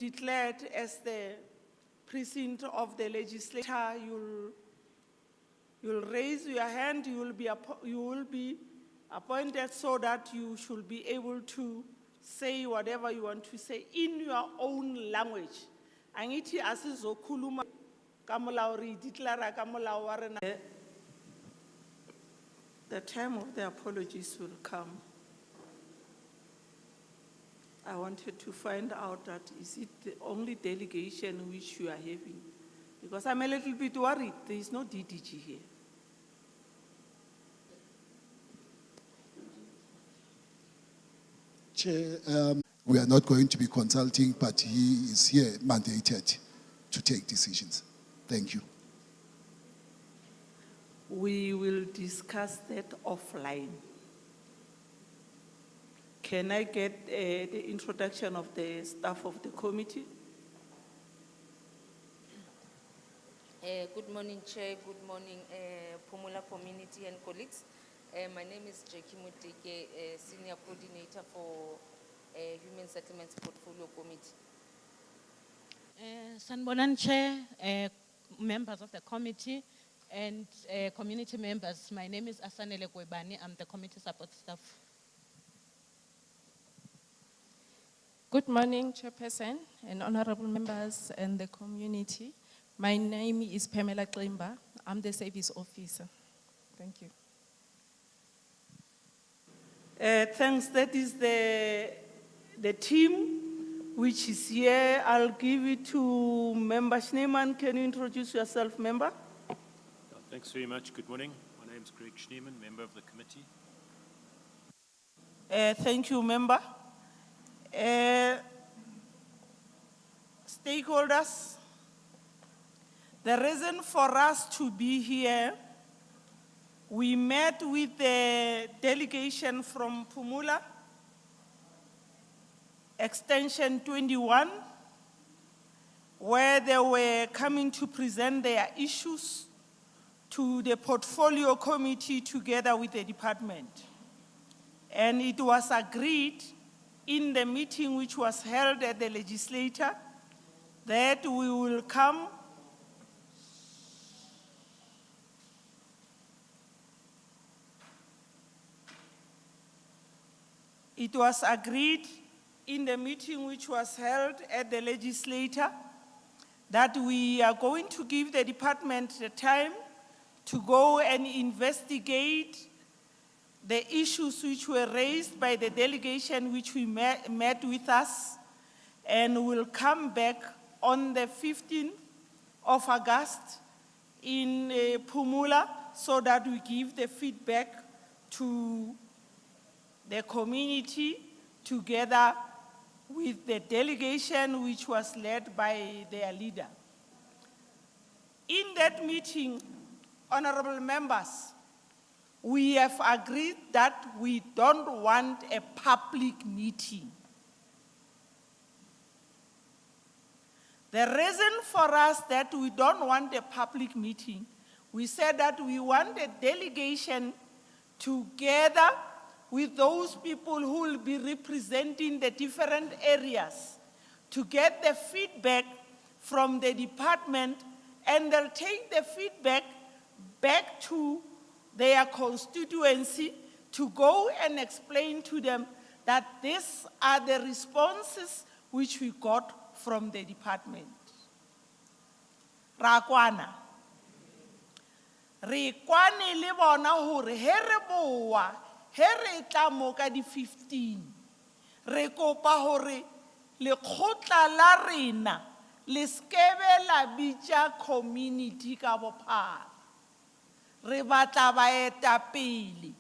declared as the precinct of the legislature, you'll raise your hand, you will be appointed so that you should be able to say whatever you want to say in your own language. Angithi asizokhuluma ka molao re declare ka molao wa rena. The time of the apologies will come. I wanted to find out that is it the only delegation which you are having? Because I'm a little bit worried, there is no DDG here. Chair, we are not going to be consulting, but he is here mandated to take decisions. Thank you. We will discuss that offline. Can I get the introduction of the staff of the committee? Good morning, Chair. Good morning, Phumula community and colleagues. My name is Jackie Muteke, Senior Coordinator for Human Settlements Portfolio Committee. Sanbonan Chair, members of the committee, and community members. My name is Asanele Kwebani. I'm the committee support staff. Good morning, Chairperson and honorable members and the community. My name is Pamela Klimba. I'm the service officer. Thank you. Thanks, that is the team which is here. I'll give it to Member Schneeman. Can you introduce yourself, member? Thanks very much. Good morning. My name is Greg Schneeman, member of the committee. Thank you, member. Stakeholders, the reason for us to be here, we met with the delegation from Phumula, Extension 21, where they were coming to present their issues to the portfolio committee together with the department. And it was agreed in the meeting which was held at the legislature that we will come It was agreed in the meeting which was held at the legislature that we are going to give the department the time to go and investigate the issues which were raised by the delegation which we met with us, and will come back on the 15th of August in Phumula so that we give the feedback to the community together with the delegation which was led by their leader. In that meeting, honorable members, we have agreed that we don't want a public meeting. The reason for us that we don't want a public meeting, we said that we want a delegation together with those people who will be representing the different areas to get the feedback from the department, and they'll take the feedback back to their constituency to go and explain to them that these are the responses which we got from the department. Rakwana. Re kwane le bona hore he re boa, he re tla mo ka di 15. Re kopa hore lekgotla la rena le skebe la bitša community ka bophara. Re batla baetapele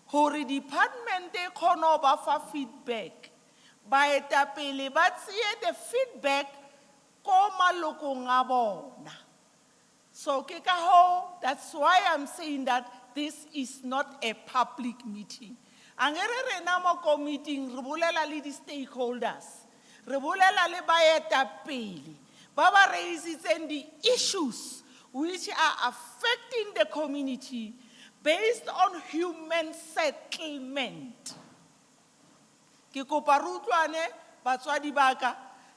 hore department e kgone ba fa feedback. Baetapele ba tsie the feedback ko malokong a bona. So that's why I'm saying that this is not a public meeting. Angere re na mo committee re bolela le di stakeholders. Re bolela le baetapele ba ba raisitseng di issues which are affecting the community based on human settlement. Ke kopa re utlwane batswadi ba ka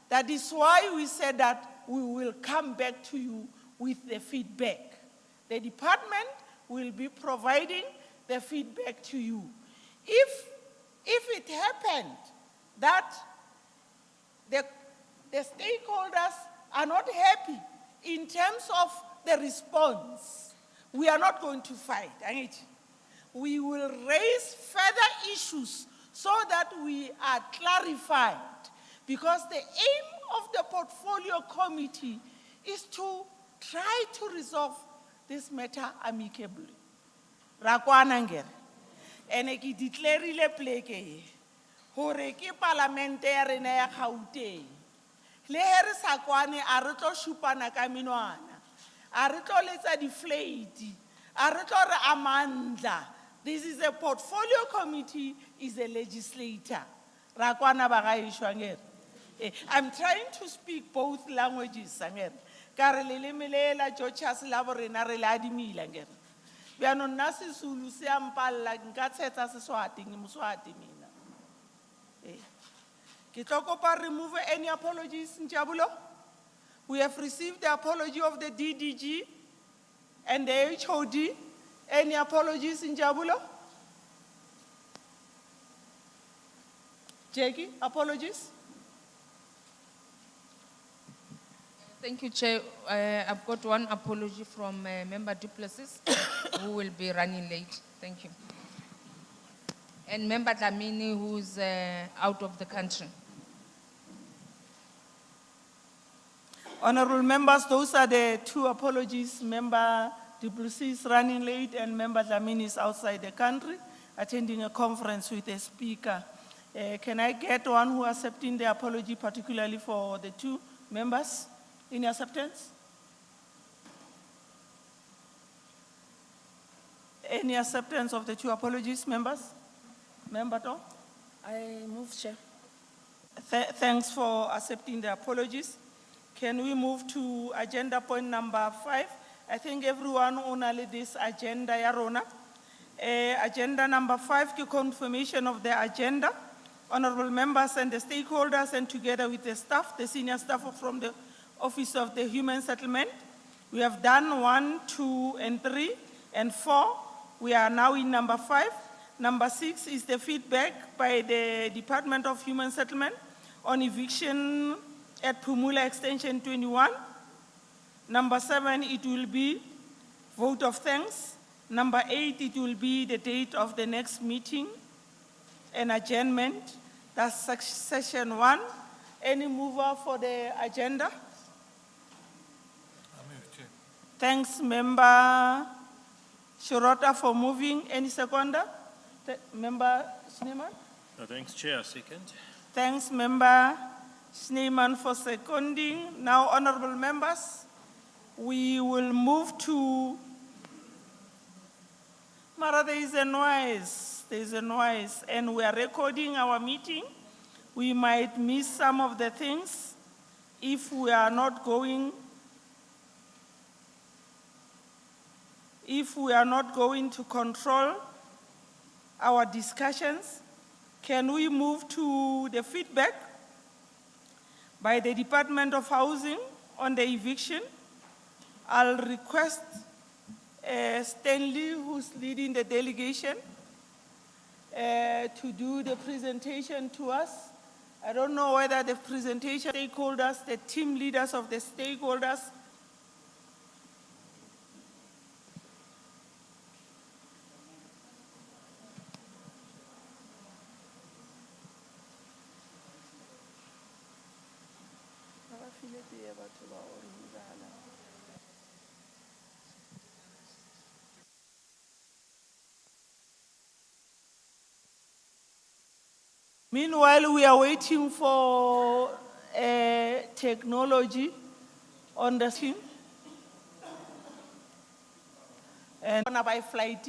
That is why we said that we will come back to you with the feedback. The department will be providing the feedback to you. If it happened that the stakeholders are not happy in terms of the response, we are not going to fight. Angithi? We will raise further issues so that we are clarified. Because the aim of the portfolio committee is to try to resolve this matter amicably. Rakwana ngere. Ene ke declareile pleke e hore ke parlamente ya rena ya Gauteng. Le he re sa kwane a re tlo shupana ka menwana. A re tlo letsa di-flight. A re tlo re amandla. This is a portfolio committee, is a legislator. Rakwana bagaisho ngere. I'm trying to speak both languages ngere. Ka re leleme le la Georgias la bo rena re la adimile ngere. Biano nna Sesulu se a mpalla nka tshetsa Seswati ke Moswati mina. Ke tlo kopa remove any apologies Njabulo. We have received the apology of the DDG and the HOD. Any apologies Njabulo? Jackie, apologies? Thank you, Chair. I've got one apology from Member Duplessis, who will be running late. Thank you. And Member Dlamini, who's out of the country. Honorable members, those are the two apologies. Member Duplessis is running late and Member Dlamini is outside the country, attending a conference with a speaker. Can I get one who is accepting the apology, particularly for the two members in acceptance? Any acceptance of the two apologies, members? Member Tom? I move, Chair. Thanks for accepting the apologies. Can we move to agenda point number 5? I think everyone only this agenda yarona. Agenda number 5, the confirmation of the agenda. Honorable members and the stakeholders, and together with the staff, the senior staff from the Office of the Human Settlement. We have done 1, 2, and 3, and 4. We are now in number 5. Number 6 is the feedback by the Department of Human Settlement on eviction at Phumula Extension 21. Number 7, it will be vote of thanks. Number 8, it will be the date of the next meeting and adjournment. That's session 1. Any mover for the agenda? Thanks, Member Shirota, for moving. Any seconder? Member Schneemann? No, thanks, Chair. Second. Thanks, Member Schneemann, for seconding. Now, honorable members, we will move to... Mara, there is a noise, and we are recording our meeting. We might miss some of the things if we are not going to control our discussions. Can we move to the feedback by the Department of Housing on the eviction? I'll request Stanley, who's leading the delegation, to do the presentation to us. I don't know whether the presentation stakeholders, the team leaders of the stakeholders, meanwhile, we are waiting for technology on the scene. And by flight.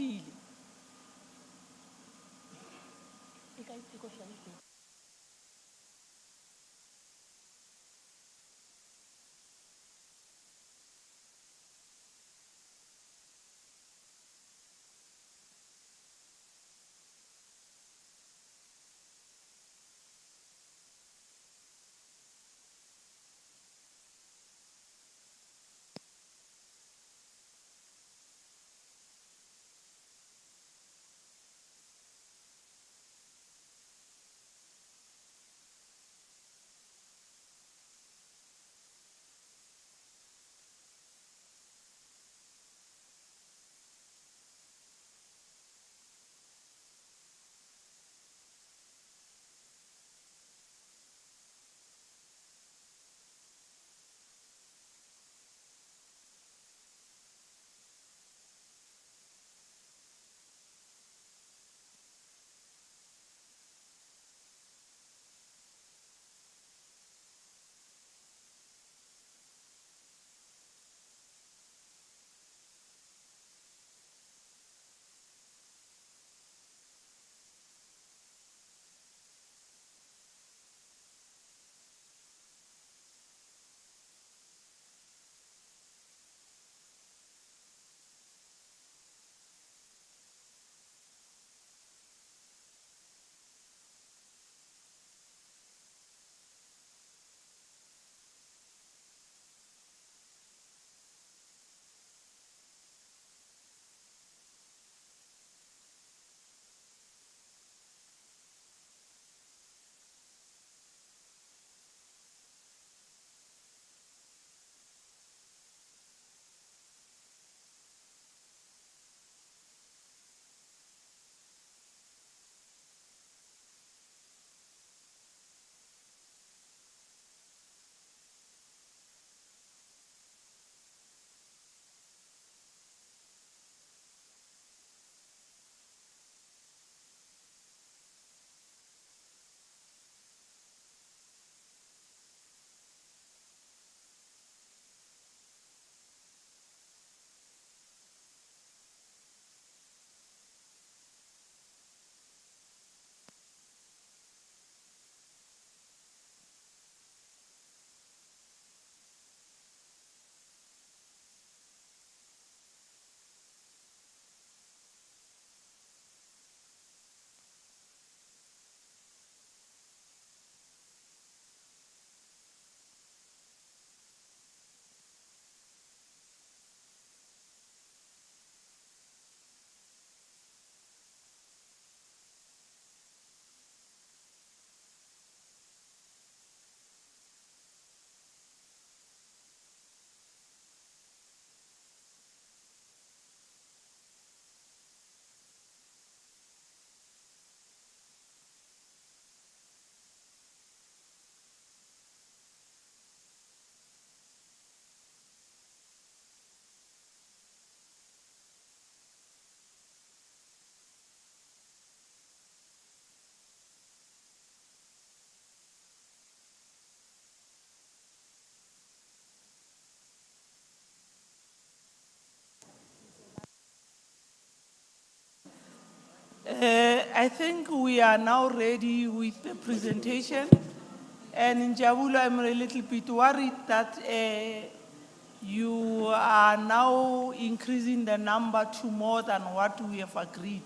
I think we are now ready with the presentation. And in Njabula, I'm a little bit worried that you are now increasing the number to more than what we have agreed.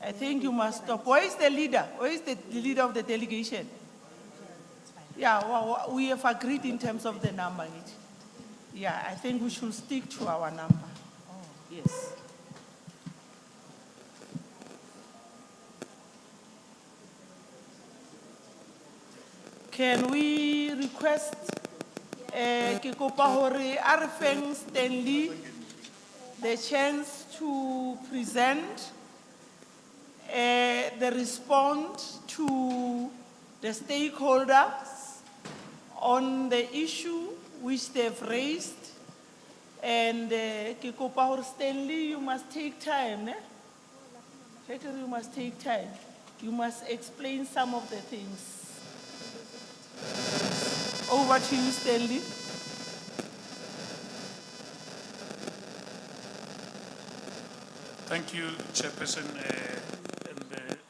I think you must stop. Where is the leader? Where is the leader of the delegation? Yeah, well, we have agreed in terms of the number. Yeah, I think we should stick to our number. Yes. Can we request ke kopa hore a re feng Stanley the chance to present the response to the stakeholders on the issue which they've raised. And ke kopa hore Stanley, you must take time. Secretary, you must take time. You must explain some of the things. Over to you, Stanley. Thank you, Chairperson,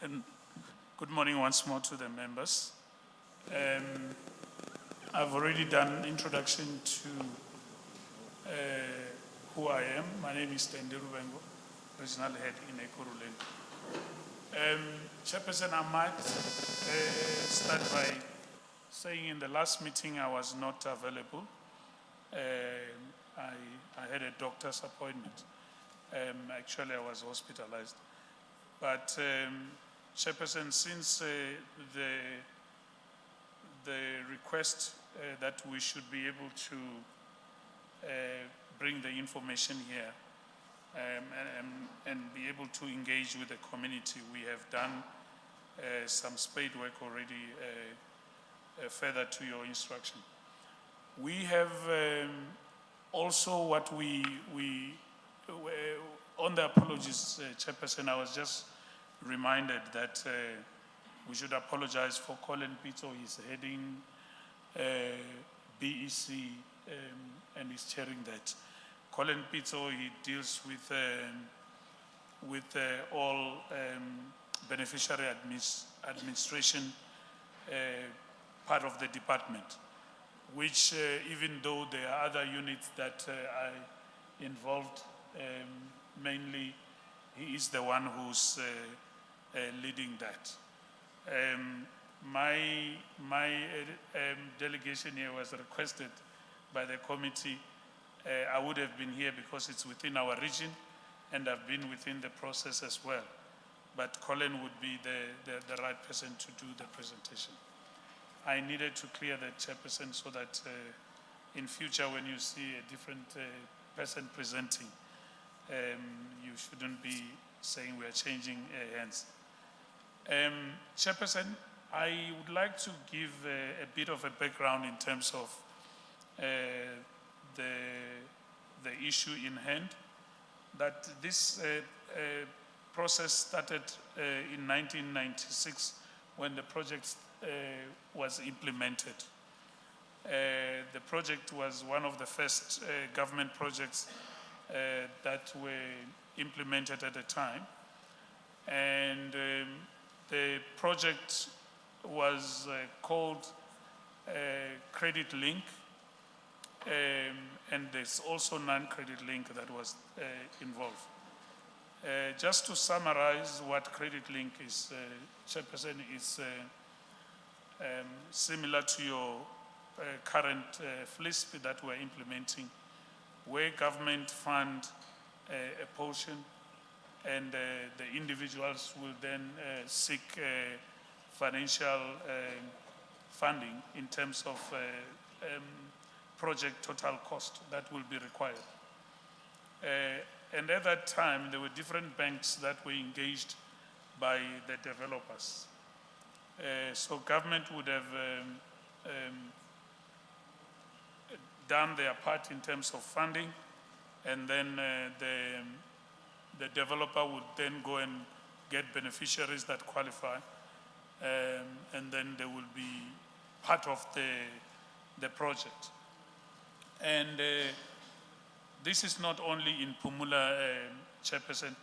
and good morning once more to the members. I've already done introduction to who I am. My name is Stanley Rubengo, Regional Head in Ekurhuleni. Chairperson, I might start by saying in the last meeting I was not available. I had a doctor's appointment. Actually, I was hospitalized. But Chairperson, since the request that we should be able to bring the information here and be able to engage with the community, we have done some spade work already further to your instruction. We have also what we on the apologies, Chairperson, I was just reminded that we should apologize for Colin Pito. He's heading BEC and he's chairing that. Colin Pito, he deals with all beneficiary administration part of the department, which even though there are other units that are involved, mainly he is the one who's leading that. My delegation here was requested by the committee. I would have been here because it's within our region and I've been within the process as well. But Colin would be the right person to do the presentation. I needed to clear the Chairperson so that in future when you see a different person presenting, you shouldn't be saying we are changing hands. Chairperson, I would like to give a bit of a background in terms of the issue in hand. That this process started in 1996 when the project was implemented. The project was one of the first government projects that were implemented at the time. And the project was called Credit Link, and there's also non-credit link that was involved. Just to summarize what Credit Link is, Chairperson, is similar to your current FLISP that we're implementing, where government fund a portion and the individuals will then seek financial funding in terms of project total cost that will be required. And at that time, there were different banks that were engaged by the developers. So government would have done their part in terms of funding, and then the developer would then go and get beneficiaries that qualify, and then they will be part of the project. And this is not only in Phumula, Chairperson.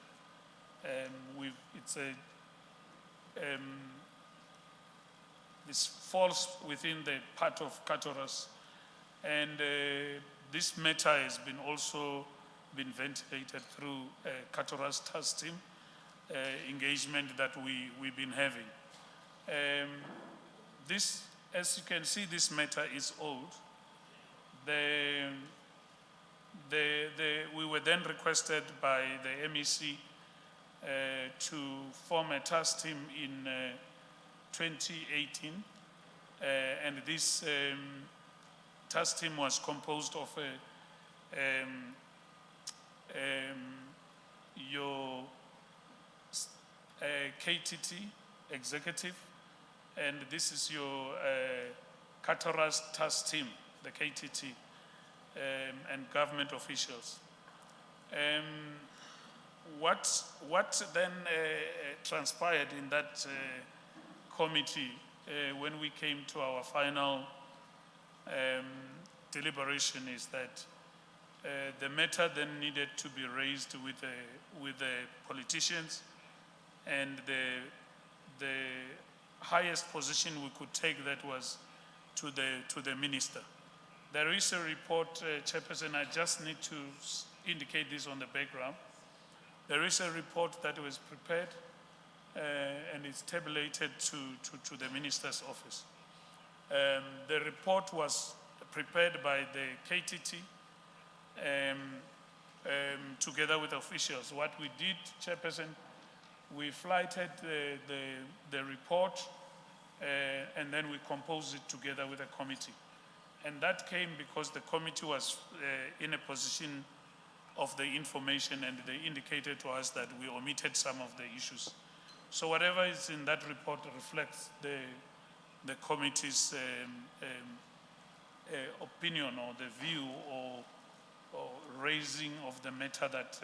this falls within the part of Katoras, and this matter has been also been ventilated through Katoras task team engagement that we've been having. This, as you can see, this matter is old. We were then requested by the MEC to form a task team in 2018, and this task team was composed of your KTT executive, and this is your Katoras task team, the KTT, and government officials. What then transpired in that committee when we came to our final deliberation is that the matter then needed to be raised with the politicians, and the highest position we could take that was to the minister. There is a report, Chairperson, I just need to indicate this on the background. There is a report that was prepared and it's tabulated to the minister's office. The report was prepared by the KTT together with officials. What we did, Chairperson, we flighted the report and then we composed it together with a committee. And that came because the committee was in a position of the information, and they indicated to us that we omitted some of the issues. So whatever is in that report reflects the committee's opinion or the view or raising of the matter that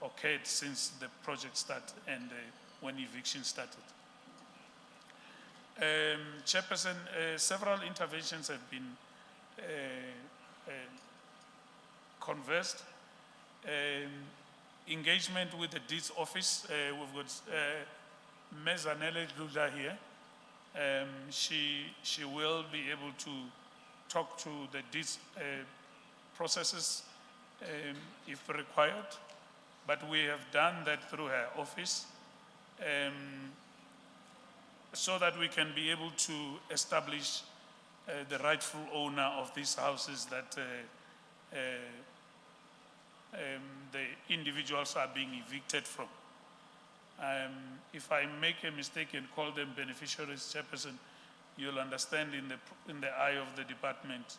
occurred since the project started and when eviction started. Chairperson, several interventions have been conversed. Engagement with the deeds office. We've got Ms. Anele Luda here. She will be able to talk to the deeds processes if required, but we have done that through her office so that we can be able to establish the rightful owner of these houses that the individuals are being evicted from. If I make a mistake and call them beneficiaries, Chairperson, you'll understand in the eye of the department,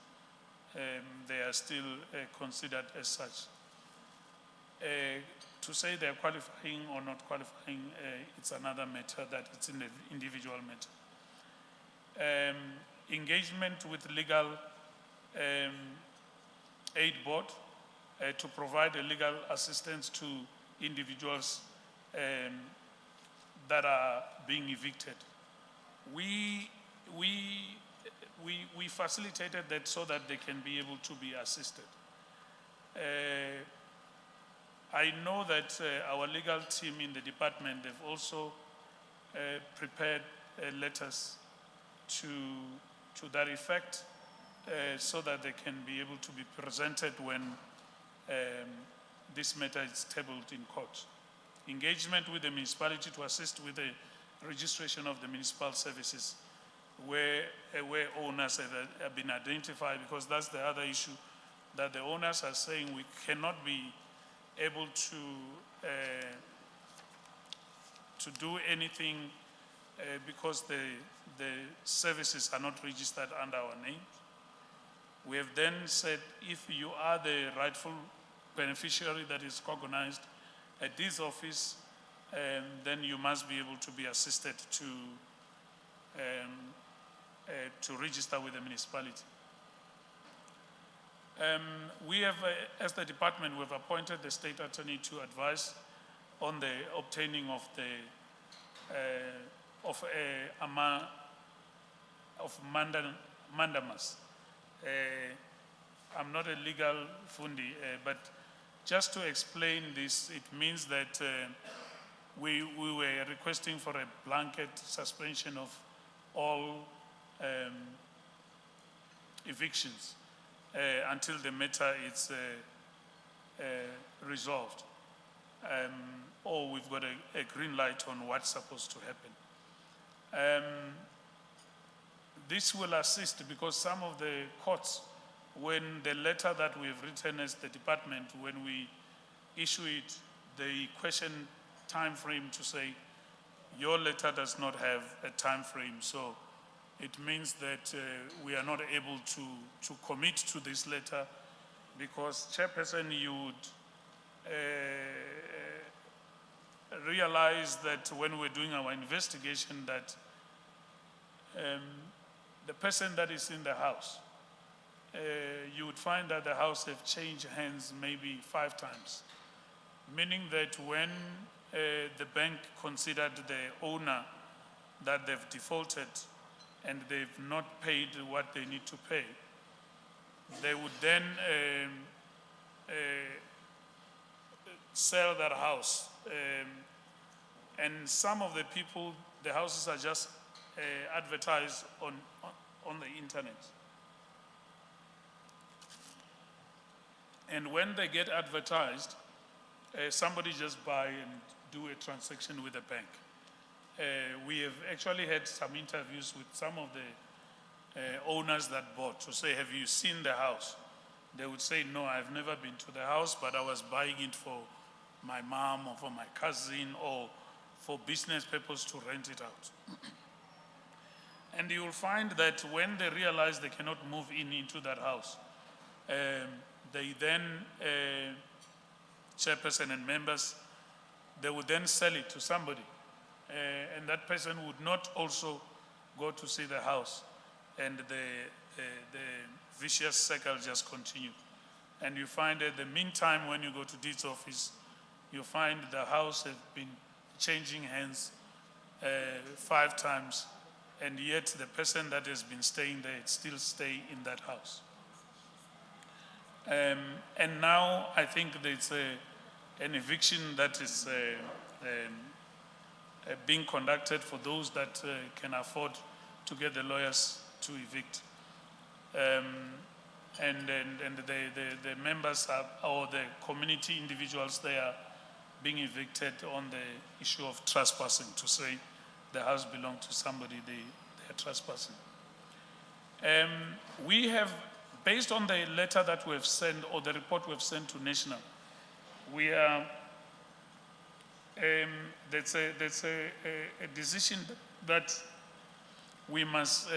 they are still considered as such. To say they're qualifying or not qualifying, it's another matter that it's in the individual matter. Engagement with legal aid board to provide a legal assistance to individuals that are being evicted. We facilitated that so that they can be able to be assisted. I know that our legal team in the department, they've also prepared letters to that effect so that they can be able to be presented when this matter is tabled in court. Engagement with the municipality to assist with the registration of the municipal services where owners have been identified, because that's the other issue, that the owners are saying we cannot be able to do anything because the services are not registered under our name. We have then said, if you are the rightful beneficiary that is cognized at this office, then you must be able to be assisted to register with the municipality. We have, as the department, we've appointed the state attorney to advise on the obtaining of mandamus. I'm not a legal fundi, but just to explain this, it means that we were requesting for a blanket suspension of all evictions until the matter is resolved. Or we've got a green light on what's supposed to happen. This will assist because some of the courts, when the letter that we've written as the department, when we issue it, they question time frame to say, your letter does not have a time frame. So it means that we are not able to commit to this letter because, Chairperson, you would realize that when we're doing our investigation that the person that is in the house, you would find that the house have changed hands maybe 5 times. Meaning that when the bank considered the owner that they've defaulted and they've not paid what they need to pay, they would then sell that house. And some of the people, the houses are just advertised on the internet. And when they get advertised, somebody just buy and do a transaction with the bank. We have actually had some interviews with some of the owners that bought to say, have you seen the house? They would say, no, I've never been to the house, but I was buying it for my mom or for my cousin or for business purpose to rent it out. And you will find that when they realize they cannot move into that house, they then, chairperson and members, they would then sell it to somebody. And that person would not also go to see the house. And the vicious cycle just continue. And you find that the meantime, when you go to deeds office, you find the house has been changing hands 5 times, and yet the person that has been staying there still stay in that house. And now I think there's an eviction that is being conducted for those that can afford to get the lawyers to evict. And the members are, or the community individuals, they are being evicted on the issue of trespassing, to say the house belongs to somebody, they are trespassing. We have, based on the letter that we've sent, or the report we've sent to National, we are, that's a decision that we must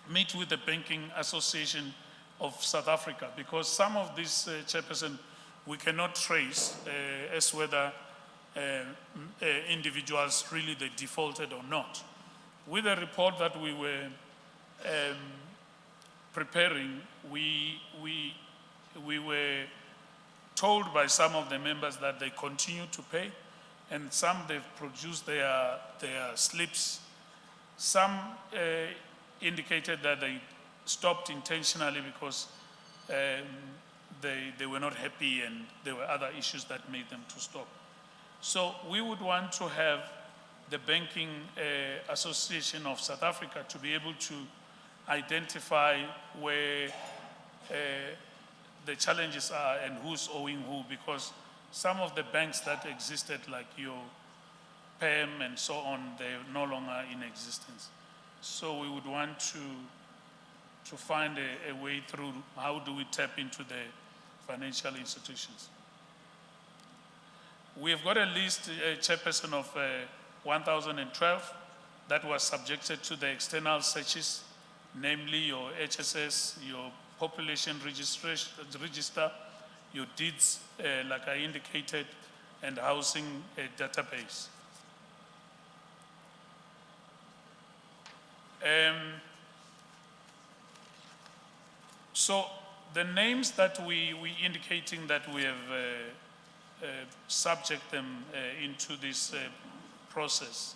meet with the Banking Association of South Africa, because some of these, chairperson, we cannot trace as whether individuals really they defaulted or not. With the report that we were preparing, we were told by some of the members that they continue to pay, and some they've produced their slips. Some indicated that they stopped intentionally because they were not happy and there were other issues that made them to stop. So we would want to have the Banking Association of South Africa to be able to identify where the challenges are and who's owing who, because some of the banks that existed, like your PAM and so on, they're no longer in existence. So we would want to find a way through how do we tap into the financial institutions. We have got a list, chairperson, of 1,012 that was subjected to the external searches, namely your HSS, your population register, your deeds, like I indicated, and housing database. So the names that we indicating that we have subject them into this process.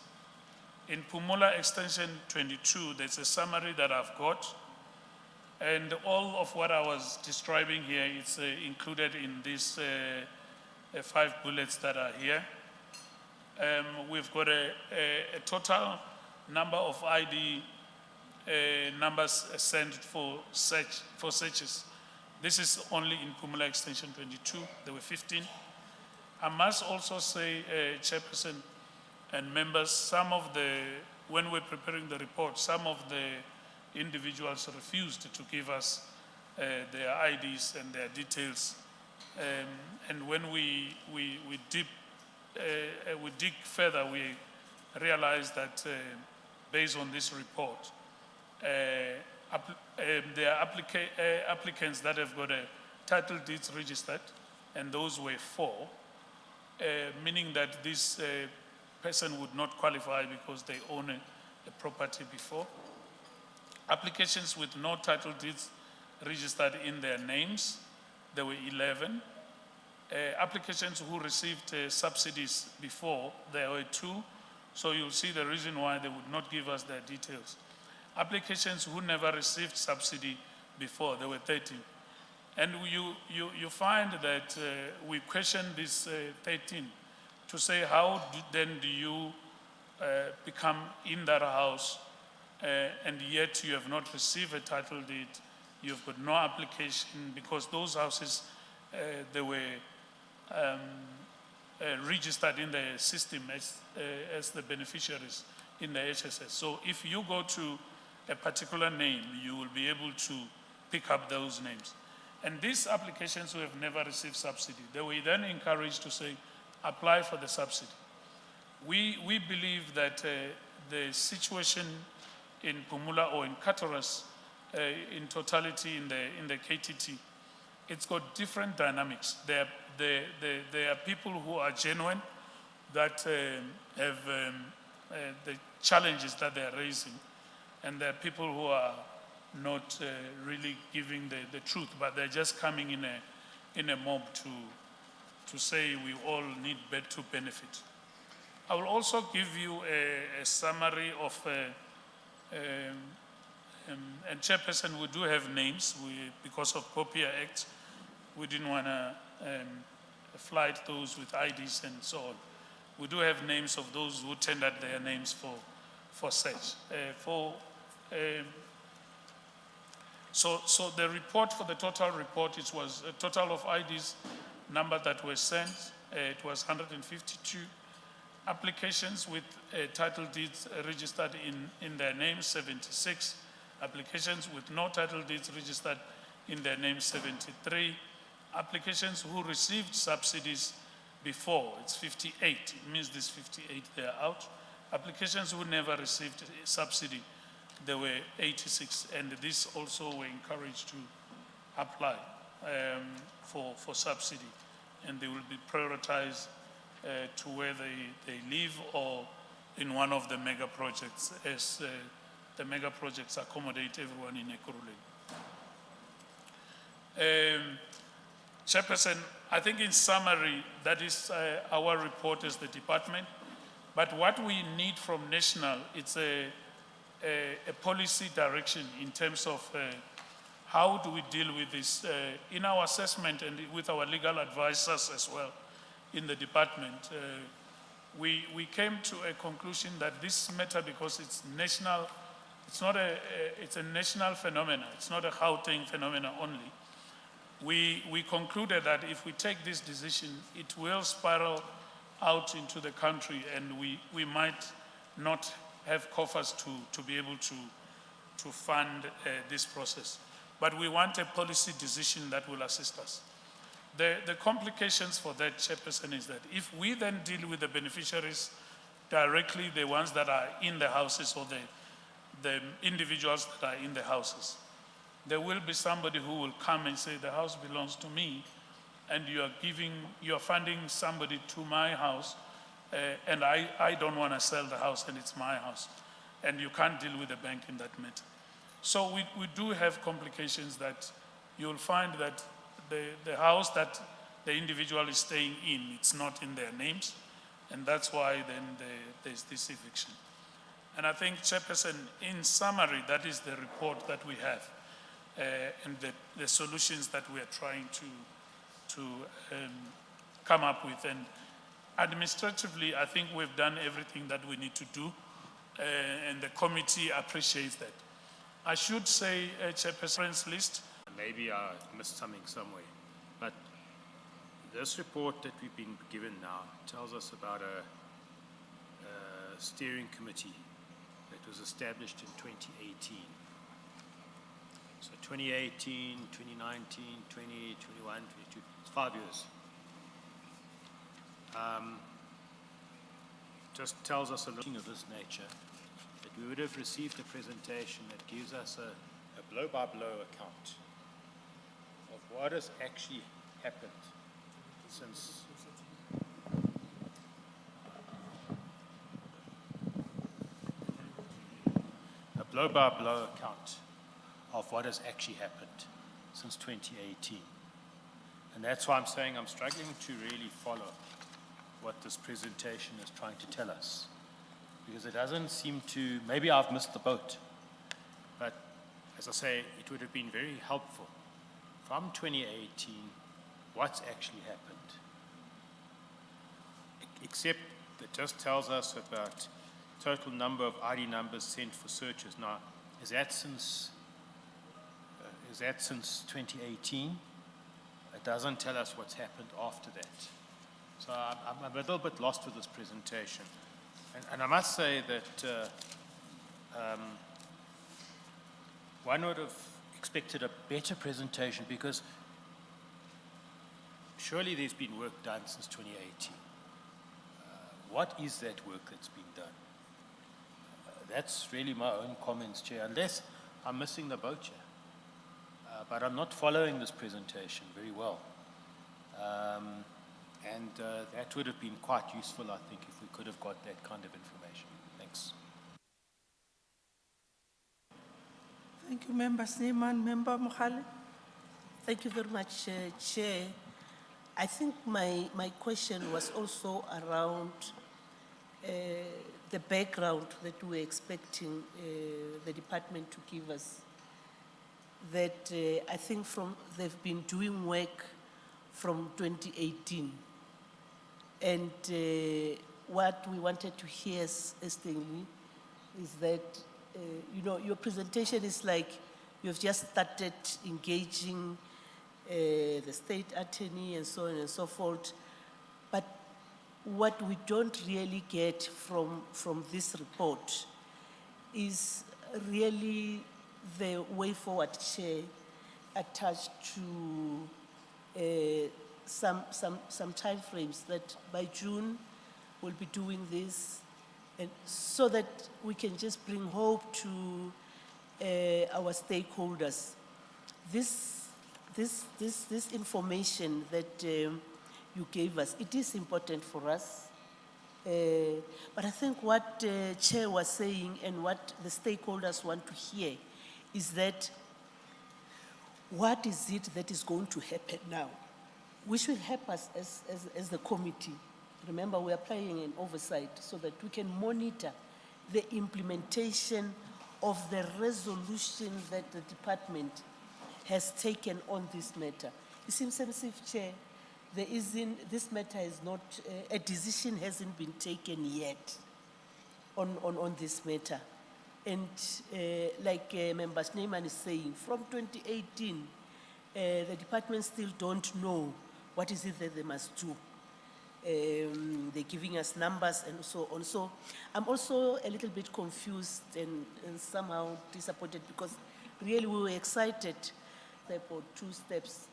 In Phumula Extension 22, there's a summary that I've got, and all of what I was describing here is included in these 5 bullets that are here. We've got a total number of ID numbers sent for searches. This is only in Phumula Extension 22, there were 15. I must also say, Chairperson and members, when we're preparing the report, some of the individuals refused to give us their IDs and their details. And when we dig further, we realize that based on this report, there are applicants that have got a title deeds registered, and those were 4, meaning that this person would not qualify because they own a property before. Applications with no title deeds registered in their names, there were 11. Applications who received subsidies before, there were 2. So you'll see the reason why they would not give us their details. Applications who never received subsidy before, there were 13. And you find that we question this 13 to say, how then do you become in that house and yet you have not received a title deed, you've got no application, because those houses, they were registered in the system as the beneficiaries in the HSS. So if you go to a particular name, you will be able to pick up those names. And these applications who have never received subsidy, they were then encouraged to say, apply for the subsidy. We believe that the situation in Phumula or in Katoras, in totality in the KTT, it's got different dynamics. There are people who are genuine, that have the challenges that they are raising, and there are people who are not really giving the truth, but they're just coming in a mob to say we all need to benefit. I will also give you a summary of, and Chairperson, we do have names. Because of COGTA Act, we didn't want to flight those with IDs and so on. We do have names of those who tendered their names for search. So the report, for the total report, it was a total of IDs number that were sent. It was 152 applications with title deeds registered in their names, 76 applications with no title deeds registered in their names, 73 applications who received subsidies before, it's 58. It means these 58, they are out. Applications who never received a subsidy, there were 86, and these also were encouraged to apply for subsidy, and they will be prioritized to where they live or in one of the mega projects, as the mega projects accommodate everyone in Ekurhuleni. Chairperson, I think in summary, that is our report as the department. But what we need from national, it's a policy direction in terms of how do we deal with this. In our assessment and with our legal advisors as well in the department, we came to a conclusion that this matter, because it's national, it's a national phenomenon. It's not a Gauteng phenomenon only. We concluded that if we take this decision, it will spiral out into the country, and we might not have coffers to be able to fund this process. But we want a policy decision that will assist us. The complications for that, Chairperson, is that if we then deal with the beneficiaries directly, the ones that are in the houses or the individuals that are in the houses, there will be somebody who will come and say, the house belongs to me, and you are funding somebody to my house, and I don't want to sell the house, and it's my house. And you can't deal with the bank in that matter. So we do have complications that you'll find that the house that the individual is staying in, it's not in their names, and that's why then there's this eviction. And I think, Chairperson, in summary, that is the report that we have, and the solutions that we are trying to come up with. And Administratively, I think we've done everything that we need to do, and the committee appreciates that. I should say, Chairperson's list, Maybe I missed something somewhere, but this report that we've been given now tells us about a steering committee that was established in 2018. So 2018, 2019, 2021, 22, it's 5 years. Just tells us a little of this nature, that we would have received a presentation that gives us a blow-by-blow account of what has actually happened since a blow-by-blow account of what has actually happened since 2018. And that's why I'm saying I'm struggling to really follow what this presentation is trying to tell us. Because it doesn't seem to, maybe I've missed the boat, but as I say, it would have been very helpful from 2018, what's actually happened. Except that just tells us about total number of ID numbers sent for searches. Now, is that since 2018? It doesn't tell us what's happened after that. So I'm a little bit lost with this presentation. And I must say that one would have expected a better presentation, because surely there's been work done since 2018. What is that work that's been done? That's really my own comments, Chair, unless I'm missing the boat here. But I'm not following this presentation very well. That would have been quite useful, I think, if we could have got that kind of information. Thanks. Thank you, Member Sneeman. Member Mohale. Thank you very much, Chair. I think my question was also around the background that we're expecting the department to give us. That I think they've been doing work from 2018. And what we wanted to hear, Stanley, is that, your presentation is like you've just started engaging the state attorney and so on and so forth. But what we don't really get from this report is really the way forward, Chair, attached to some timeframes that by June we'll be doing this, and so that we can just bring hope to our stakeholders. This information that you gave us, it is important for us. But I think what Chair was saying and what the stakeholders want to hear is that what is it that is going to happen now, which will help us as the committee. Remember, we are playing an oversight so that we can monitor the implementation of the resolution that the department has taken on this matter. It seems as if, Chair, this matter is not, a decision hasn't been taken yet on this matter. And like Member Sneeman is saying, from 2018, the department still don't know what is it that they must do. They're giving us numbers and so on. So I'm also a little bit confused and somehow disappointed, because really we were excited for 2 steps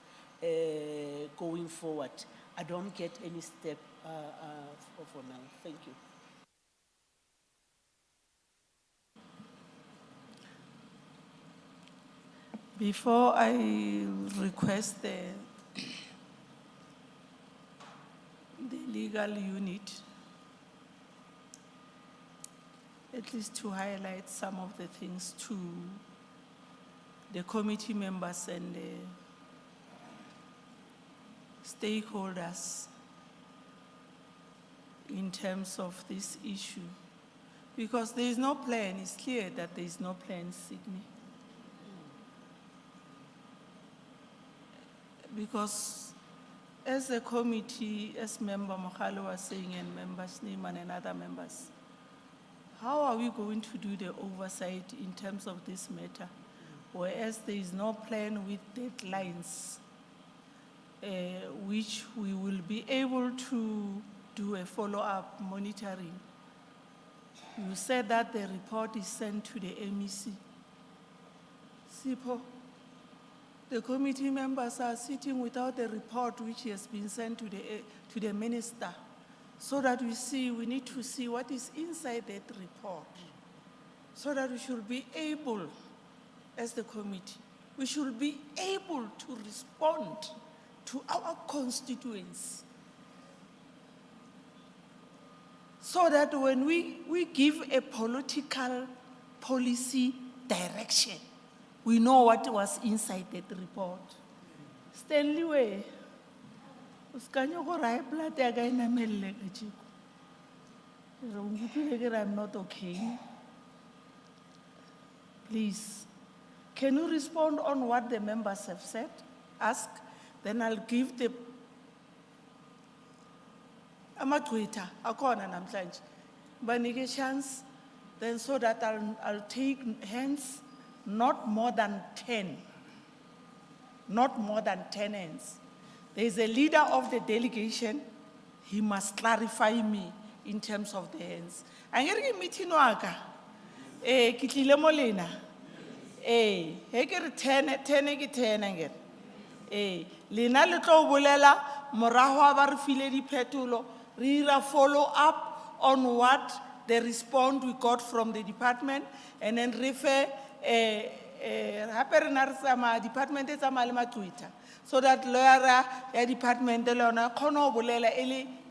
going forward. I don't get any step for now. Thank you. Before I request the legal unit, at least to highlight some of the things to the committee members and the stakeholders in terms of this issue. Because there is no plan, it's clear that there is no plan, Sydney. Because as a committee, as member Mohale was saying, and member Sneeman and other members, how are we going to do the oversight in terms of this matter? Whereas there is no plan with deadlines, which we will be able to do a follow-up monitoring. You said that the report is sent to the MEC. Sipho, the committee members are sitting without the report which has been sent to the minister, so that we need to see what is inside that report, so that we should be able, as the committee, we should be able to respond to our constituents, so that when we give a political policy direction, we know what was inside that report. Stanley Way, uskanyo go high blood ya ga ina melle ka jiko. I'm not okay. Please, can you respond on what the members have said? Ask, then I'll give the Twitter, akona namhlanje. Banike chance, then so that I'll take hands, not more than 10. Not more than 10 hands. There is a leader of the delegation, he must clarify me in terms of the hands. Angere meeting waka, kitlile molena, hekere 10 ke 10 angere. Lena le tlo bolela morago ba re file diphetolo, re ira follow up on what the response we got from the department, and then refer hape re na re tsamaya department e tsamaya le Twitter, so that lawyer ya department le yona kgone go bolela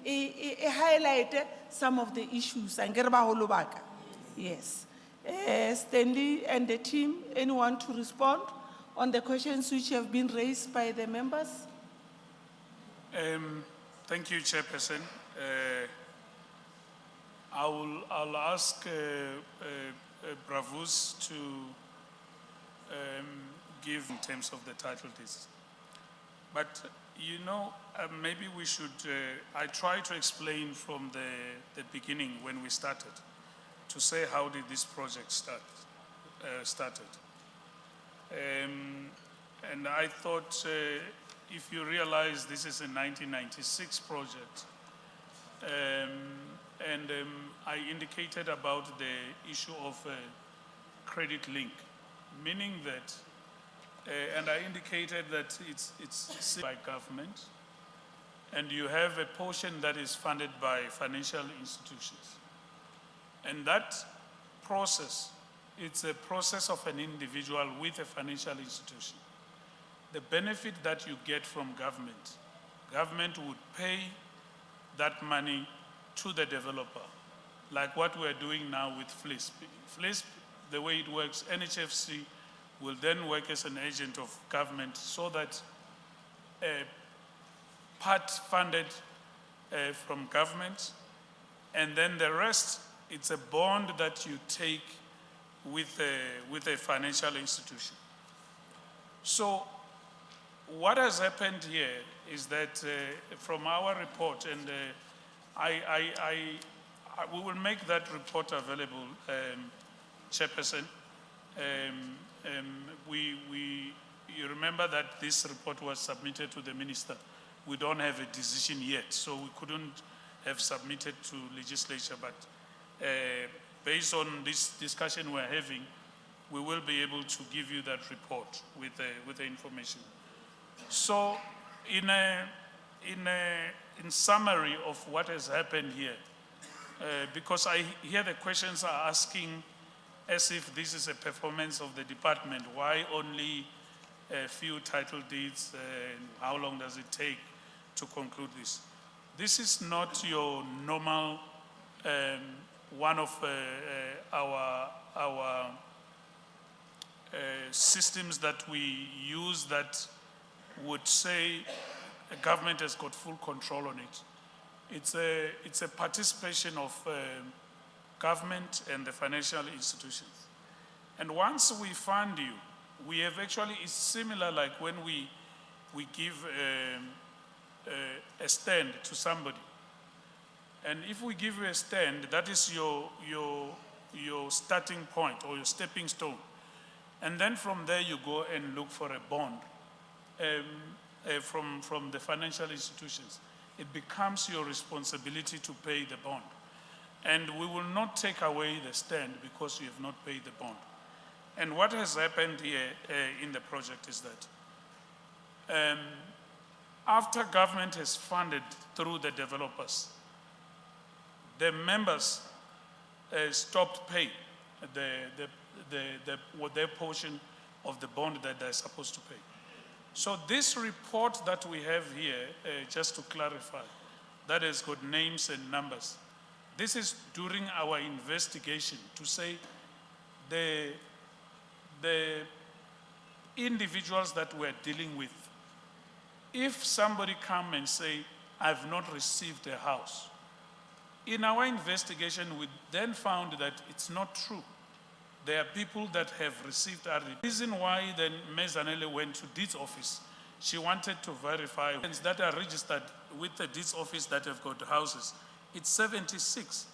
e highlight some of the issues angere ba holo baka. Yes. Stanley and the team, anyone to respond on the questions which have been raised by the members? Thank you, Chairperson. I'll ask Bravus to give in terms of the title deeds. But you know, maybe we should, I try to explain from the beginning when we started, to say how did this project started. And I thought, if you realize this is a 1996 project, I indicated about the issue of credit link, meaning that, and I indicated that it's by government, and you have a portion that is funded by financial institutions. And that process, it's a process of an individual with a financial institution. The benefit that you get from government would pay that money to the developer, like what we're doing now with FLISP. FLISP, the way it works, NHFC will then work as an agent of government, so that part funded from government, and then the rest, it's a bond that you take with a financial institution. So what has happened here is that from our report, and we will make that report available, Chairperson. You remember that this report was submitted to the minister. We don't have a decision yet, so we couldn't have submitted to legislature, but based on this discussion we're having, we will be able to give you that report with the information. So in summary of what has happened here, because I hear the questions are asking as if this is a performance of the department, why only a few title deeds, and how long does it take to conclude this? This is not your normal, one of our systems that we use that would say the government has got full control on it. It's a participation of government and the financial institutions. And once we fund you, we have actually, it's similar like when we give a stand to somebody. And if we give you a stand, that is your starting point or your stepping stone. And then from there you go and look for a bond from the financial institutions. It becomes your responsibility to pay the bond. And we will not take away the stand because you have not paid the bond. And what has happened here in the project is that after government has funded through the developers, the members stopped paying their portion of the bond that they're supposed to pay. So this report that we have here, just to clarify, that has got names and numbers. This is during our investigation to say the individuals that we're dealing with. If somebody come and say, I've not received a house, in our investigation, we then found that it's not true. There are people that have received a reason why then Ms. Zanele went to deeds office. She wanted to verify that are registered with the deeds office that have got houses. It's 76,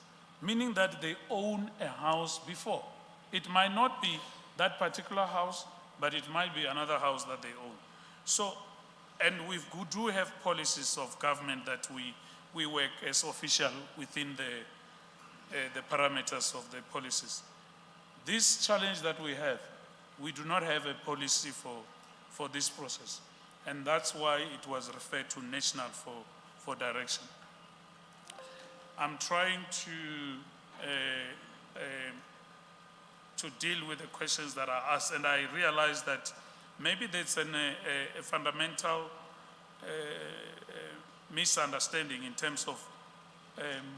meaning that they own a house before. It might not be that particular house, but it might be another house that they own. So, and we do have policies of government that we work as official within the parameters of the policies. This challenge that we do not have a policy for this process. And that's why it was referred to national for direction. I'm trying to deal with the questions that are asked, and I realize that maybe there's a fundamental misunderstanding in terms of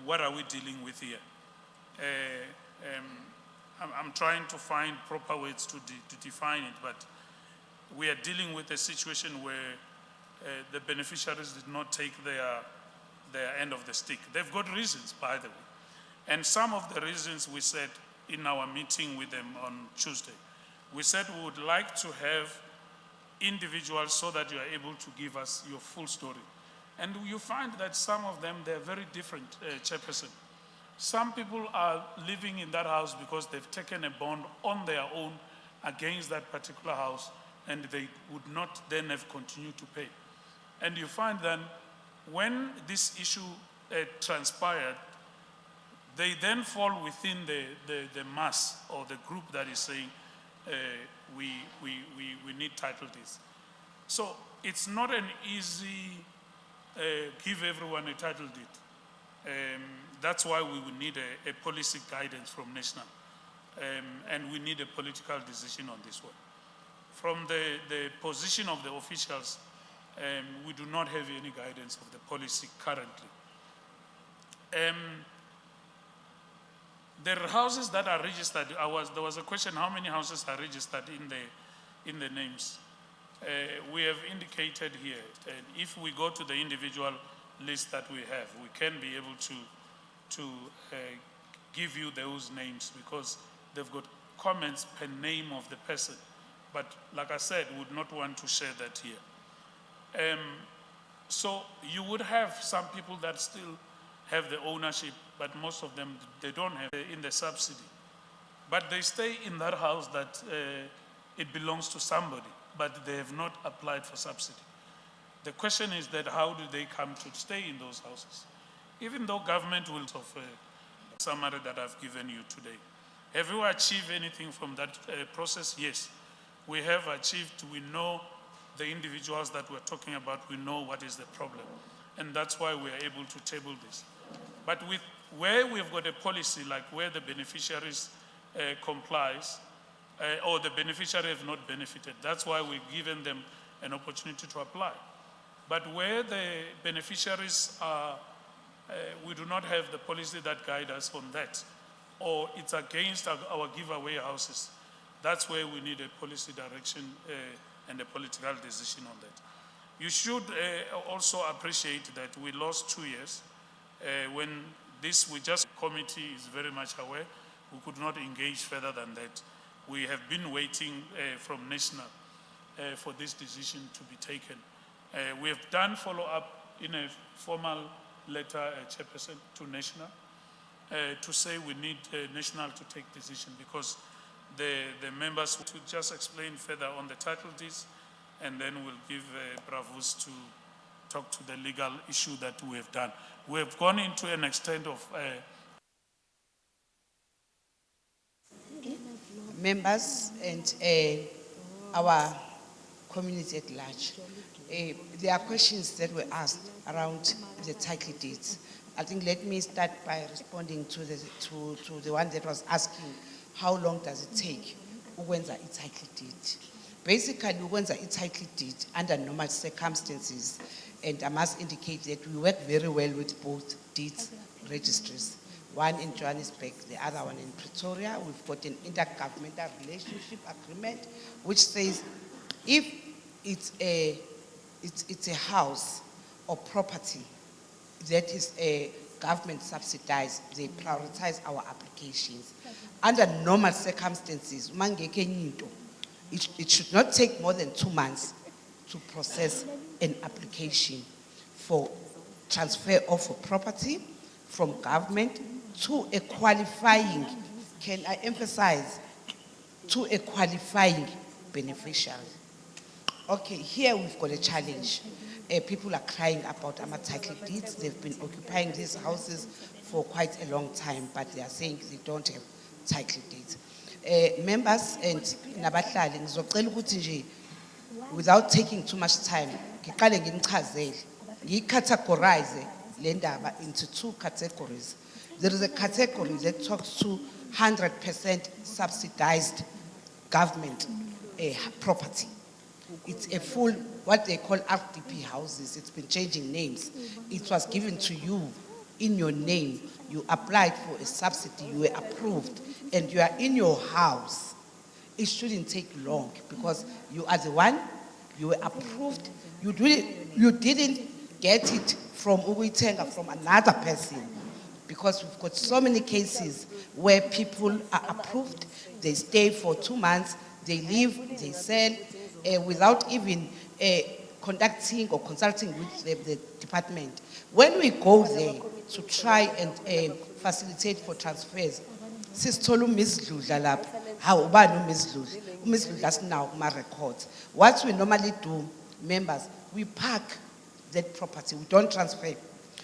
what are we dealing with here. I'm trying to find proper words to define it, but we are dealing with a situation where the beneficiaries did not take their end of the stick. They've got reasons, by the way. And some of the reasons we said in our meeting with them on Tuesday, we said we would like to have individuals so that you are able to give us your full story. And you find that some of them, they're very different, Chairperson. Some people are living in that house because they've taken a bond on their own against that particular house, and they would not then have continued to pay. And you find that when this issue transpired, they then fall within the mass or the group that is saying, we need title deeds. So it's not an easy give everyone a title deed. That's why we would need a policy guidance from national. And we need a political decision on this one. From the position of the officials, we do not have any guidance of the policy currently. The houses that are registered, there was a question, how many houses are registered in the names? We have indicated here, and if we go to the individual list that we have, we can be able to give you those names because they've got comments per name of the person. But like I said, we would not want to share that here. So you would have some people that still have the ownership, but most of them, they don't have in the subsidy. But they stay in that house that it belongs to somebody, but they have not applied for subsidy. The question is that how do they come to stay in those houses? Even though government will of summary that I've given you today. Have you achieved anything from that process? Yes. We have achieved, we know the individuals that we're talking about, we know what is the problem. And that's why we're able to table this. But with where we've got a policy, like where the beneficiaries complies, or the beneficiary have not benefited, that's why we've given them an opportunity to apply. But where the beneficiaries are, we do not have the policy that guides us on that, or it's against our giveaway houses. That's where we need a policy direction and a political decision on that. You should also appreciate that we lost 2 years when committee is very much aware. We could not engage further than that. We have been waiting from national for this decision to be taken. We have done follow-up in a formal letter, Chairperson, to National, to say we need National to take decision, because the members to just explain further on the title deeds, and then we'll give Bravos to talk to the legal issue that we have done. We have gone into an extent of members and our community at large. There are questions that were asked around the title deeds. I think let me start by responding to the one that was asking, how long does it take ukwenza i-title deed? Basically, ukwenza i-title deed under normal circumstances, and I must indicate that we work very well with both deeds registries. One in Johannesburg, the other one in Pretoria. We've got an intergovernmental relationship agreement which says if it's a house or property that is government subsidized, they prioritize our applications. Under normal circumstances, it should not take more than 2 months to process an application for transfer of a property from government to a qualifying, can I emphasize, to a qualifying beneficiary. Okay, here we've got a challenge. People are crying about our title deeds. They've been occupying these houses for quite a long time, but they are saying they don't have title deeds. Members and nabahlali, ngizocela ukuthi nje, without taking too much time, ngiqale nginichazele, ngicategorize le ndaba into 2 categories. There is a category that talks to 100% subsidized government property. It's a full, what they call RDP houses. It's been changing names. It was given to you in your name. You applied for a subsidy, you were approved, and you are in your house. It shouldn't take long because you are the one, you were approved. You didn't get it from Uwitenga, from another person, because we've got so many cases where people are approved, they stay for 2 months, they leave, they sell, without even conducting or consulting with the department. When we go there to try and facilitate for transfers, sisithola uMisdludla lapha, hawu ubani uMisdludla? uMisdludla asinawo kuma records. What we normally do, members, we park that property, we don't transfer.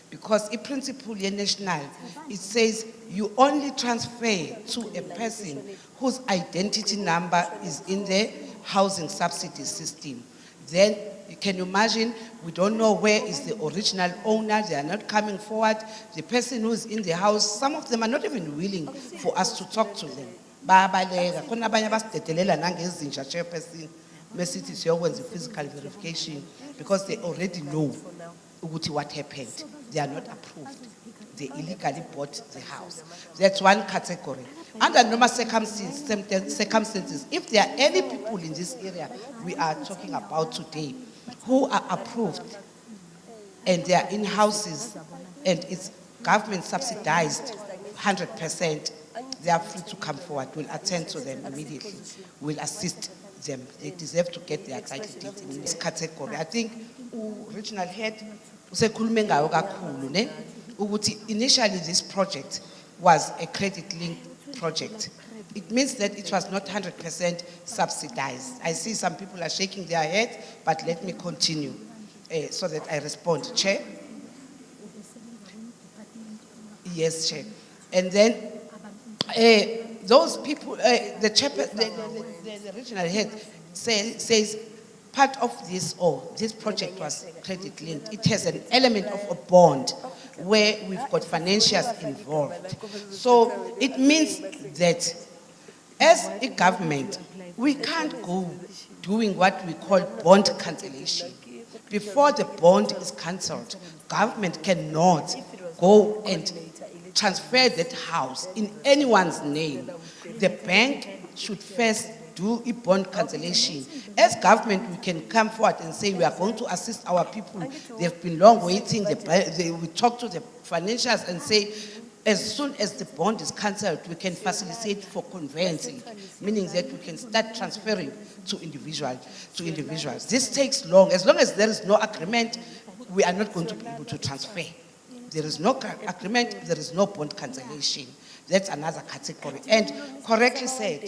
Because in principle, national, it says you only transfer to a person whose identity number is in the housing subsidy system. Then you can imagine, we don't know where is the original owner, they are not coming forward. The person who is in the house, some of them are not even willing for us to talk to them. Bayabaleka, khona abanye abasidedelela nangezinja chairperson, mesithi siyokwenza physical verification, because they already know what happened. They are not approved. They illegally bought the house. That's one category. Under normal circumstances, if there are any people in this area we are talking about today who are approved and they are in houses and it's government subsidized 100%, they are free to come forward. We'll attend to them immediately. We'll assist them. They deserve to get their title deeds in this category. I think regional head usekhulume ngayo kakhulu ne ukuthi initially this project was a credit-linked project. It means that it was not 100% subsidized. I see some people are shaking their heads, but let me continue so that I respond. Chair? Yes, Chair. And then those people, the regional head says part of this, this project was credit linked. It has an element of a bond where we've got financiers involved. So it means that as a government, we can't go doing what we call bond cancellation. Before the bond is cancelled, government cannot go and transfer that house in anyone's name. The bank should first do a bond cancellation. As government, we can come forward and say we are going to assist our people. They've been long waiting. We talk to the financiers and say, as soon as the bond is cancelled, we can facilitate for conveyancing, meaning that we can start transferring to individuals. This takes long. As long as there is no agreement, we are not going to be able to transfer. There is no agreement, there is no bond cancellation. That's another category. And correctly said,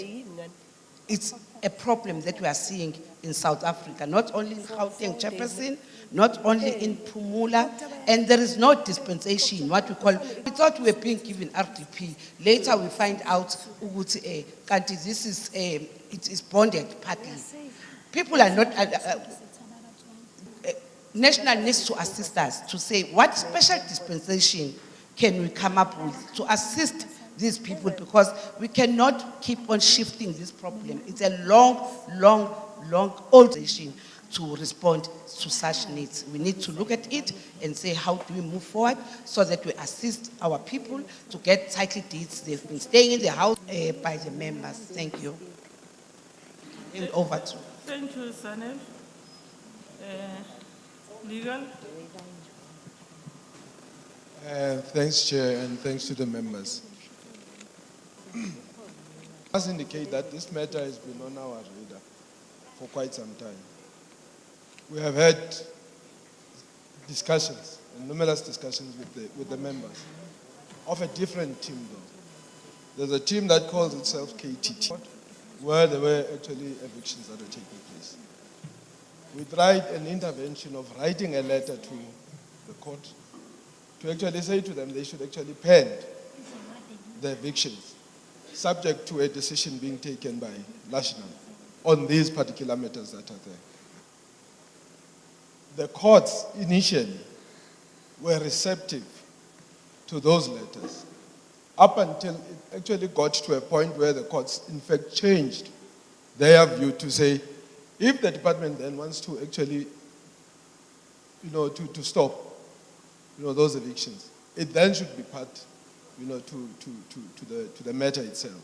it's a problem that we are seeing in South Africa, not only in Gauteng, Chairperson, not only in Phumula, and there is no dispensation, what we call, we thought we were being given RDP. Later we find out, kanti this is, it is bonded partly. People are not, National needs to assist us to say what special dispensation can we come up with to assist these people, because we cannot keep on shifting this problem. It's a long old issue to respond to such needs. We need to look at it and say, how do we move forward so that we assist our people to get title deeds. They've been staying in the house by the members. Thank you. And over to. Thank you, Sanel. Legal? Thanks, Chair, and thanks to the members. As indicate that this matter has been on our radar for quite some time. We have had discussions, numerous discussions with the members of a different team though. There's a team that calls itself KTT, where there were actually evictions that were taking place. We tried an intervention of writing a letter to the court to actually say to them they should actually pen the evictions, subject to a decision being taken by National on these particular matters that are there. The courts initially were receptive to those letters, up until it actually got to a point where the courts in fact changed their view to say, if the department then wants to actually, to stop, those evictions, it then should be part, to the matter itself.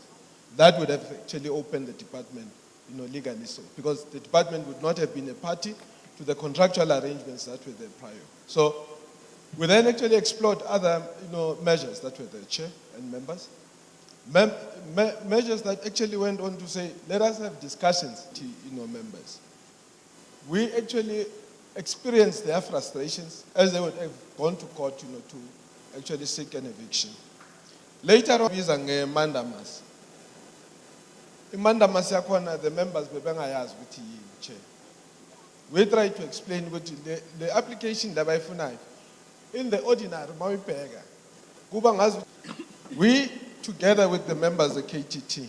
That would have actually opened the department, legally so, because the department would not have been a party to the contractual arrangements that were there prior. So we then actually explored other, measures that were there, Chair and members. Measures that actually went on to say, let us have discussions, members. We actually experienced their frustrations as they would have gone to court, to actually seek an eviction. Later on, mandamas. Mandamas yakhona, the members bebengayazi ukuthi yini, Chair. We tried to explain the application that I in the ordinary mawibheka kuba ngazi we together with the members of KTT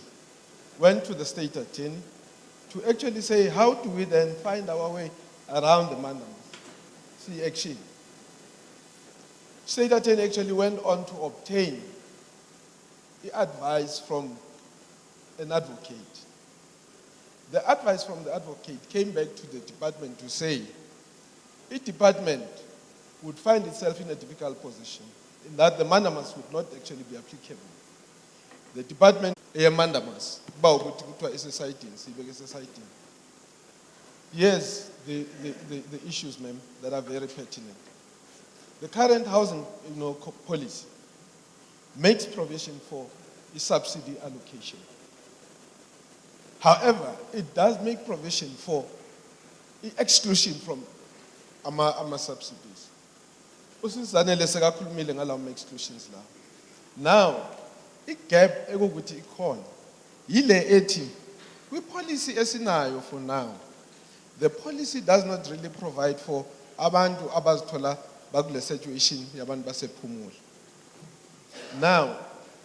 went to the state attorney to actually say, how do we then find our way around the mandamus? See, actually, state attorney actually went on to obtain the advice from an advocate. The advice from the advocate came back to the department to say, the department would find itself in a difficult position, in that the mandamus would not actually be applicable. The department, mandamus, is a siting. Yes, the issues, ma'am, that are very pertinent. The current housing, policy makes provision for a subsidy allocation. However, it does make provision for exclusion from ama subsidies. Usizanele sekakhulumile ngalawo exclusions la. Now, igap ekukuthi ikhona yile ethi kwi-policy esinayo for now. The policy does not really provide for abantu abazithola bakule situation yabantu basePhumula. Now,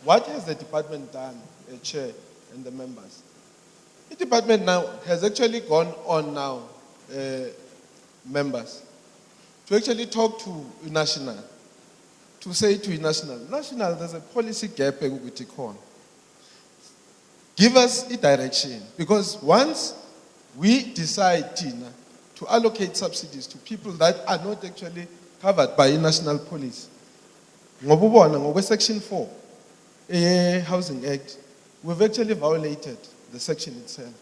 what has the department done, Chair and the members? The department now has actually gone on now, members, to actually talk to National, to say to National, there's a policy gap. Give us a direction, because once we decide, Tina, to allocate subsidies to people that are not actually covered by national policy, Section 4, Housing Act, we've actually violated the section itself.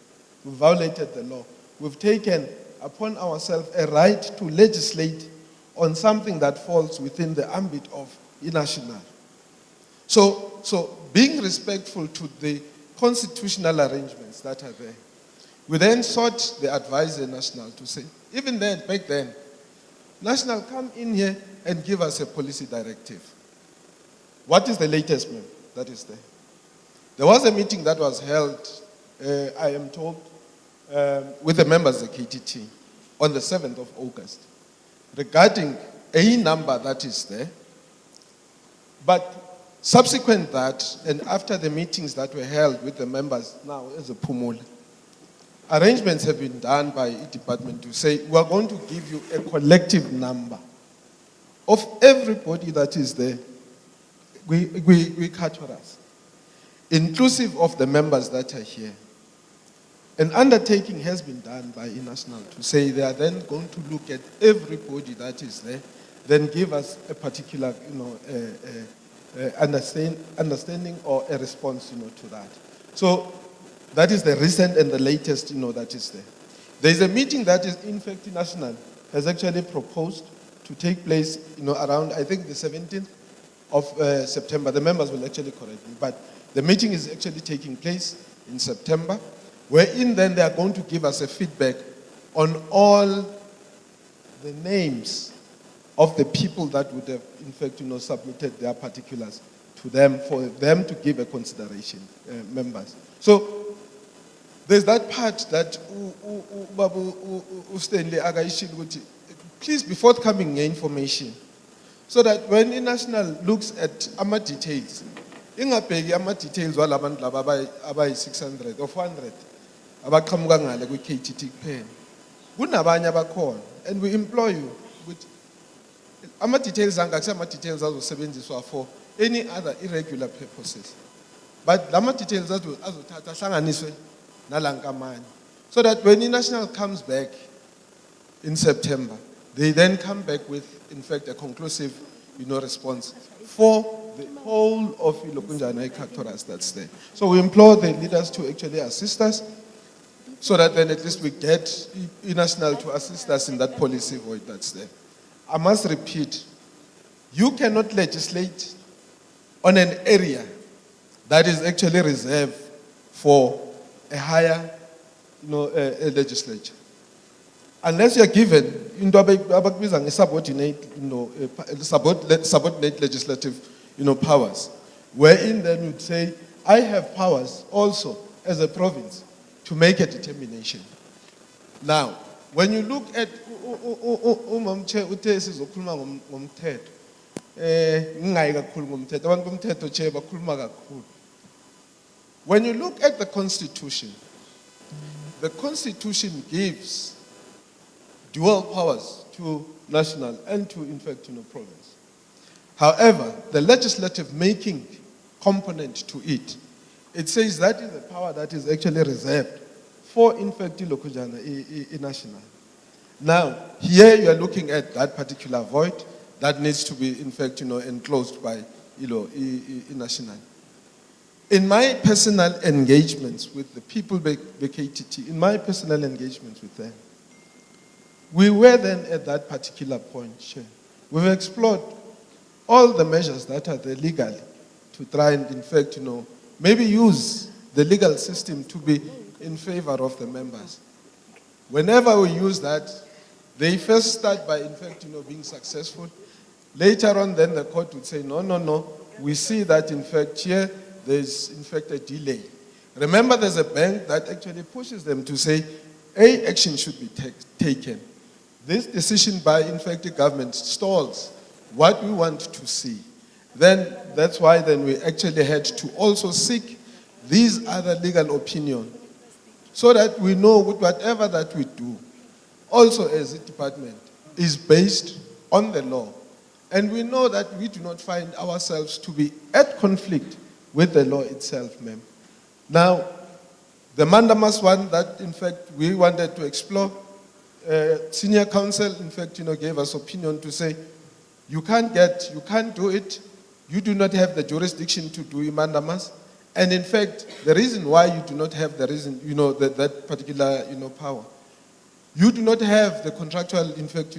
We've violated the law. We've taken upon ourselves a right to legislate on something that falls within the ambit of national. So being respectful to the constitutional arrangements that are there, we then sought the advisor national to say, even then, back then, National, come in here and give us a policy directive. What is the latest, ma'am, that is there? There was a meeting that was held, I am told, with the members of the KTT on the 7th of August regarding a number that is there. But subsequent that, and after the meetings that were held with the members now as a Phumula, arrangements have been done by the department to say, we are going to give you a collective number of everybody that is there. We categorize, inclusive of the members that are here. An undertaking has been done by e-National to say they are then going to look at everybody that is there, then give us a particular, understanding or a response, to that. So that is the recent and the latest, that is there. There is a meeting that is, in fact, e-National has actually proposed to take place, around, I think, the 17th of September. The members will actually correct me, but the meeting is actually taking place in September, wherein then they are going to give us a feedback on all the names of the people that would have, in fact, submitted their particulars to them for them to give a consideration, members. So there's that part that Stanley Agaishil would please be forthcoming information, so that when e-National looks at AMA details, ingabheki ama-details walabantu laba abayi-600 or 400 abaqhamuka ngale kwi-KTT kuphela. Kunabanye abakhona, and we implore you ukuthi ama-details angakuse ama-details azosebenziswa for any other irregular purposes, but lama-details azothatha ahlanganiswe nalankamanye, so that when e-National comes back in September, they then come back with, in fact, a conclusive, response for the whole of Ilokunjana Ekurhuleni that's there. So we implore the leaders to actually assist us, so that then at least we get e-National to assist us in that policy void that's there. I must repeat, you cannot legislate on an area that is actually reserved for a higher, a legislature. Unless you are given subordinate, subordinate legislative, powers, wherein then you'd say, I have powers also as a province to make a determination. Now, when you look at when you look at the Constitution gives dual powers to national and to, in fact, province. However, the legislative making component to it, it says that is a power that is actually reserved for, in fact, national. Now, here you are looking at that particular void that needs to be, in fact, enclosed by, national. In my personal engagements with the people by KTT, in my personal engagements with them, we were then at that particular point, Chair. We've explored all the measures that are there legally to try and, in fact, maybe use the legal system to be in favor of the members. Whenever we use that, they first start by, in fact, being successful. Later on, then the court would say, no, we see that, in fact, here, there's, in fact, a delay. Remember, there's a bank that actually pushes them to say, action should be taken. This decision by, in fact, the government stalls what we want to see. Then, that's why then we actually had to also seek these other legal opinions, so that we know whatever that we do, also as a department, is based on the law. And we know that we do not find ourselves to be at conflict with the law itself, ma'am. Now, the mandamus one that, in fact, we wanted to explore, senior counsel, in fact, gave us opinion to say, you can't do it, you do not have the jurisdiction to do mandamus, and in fact, the reason why you do not have the reason, that particular, power, you do not have the contractual, in fact,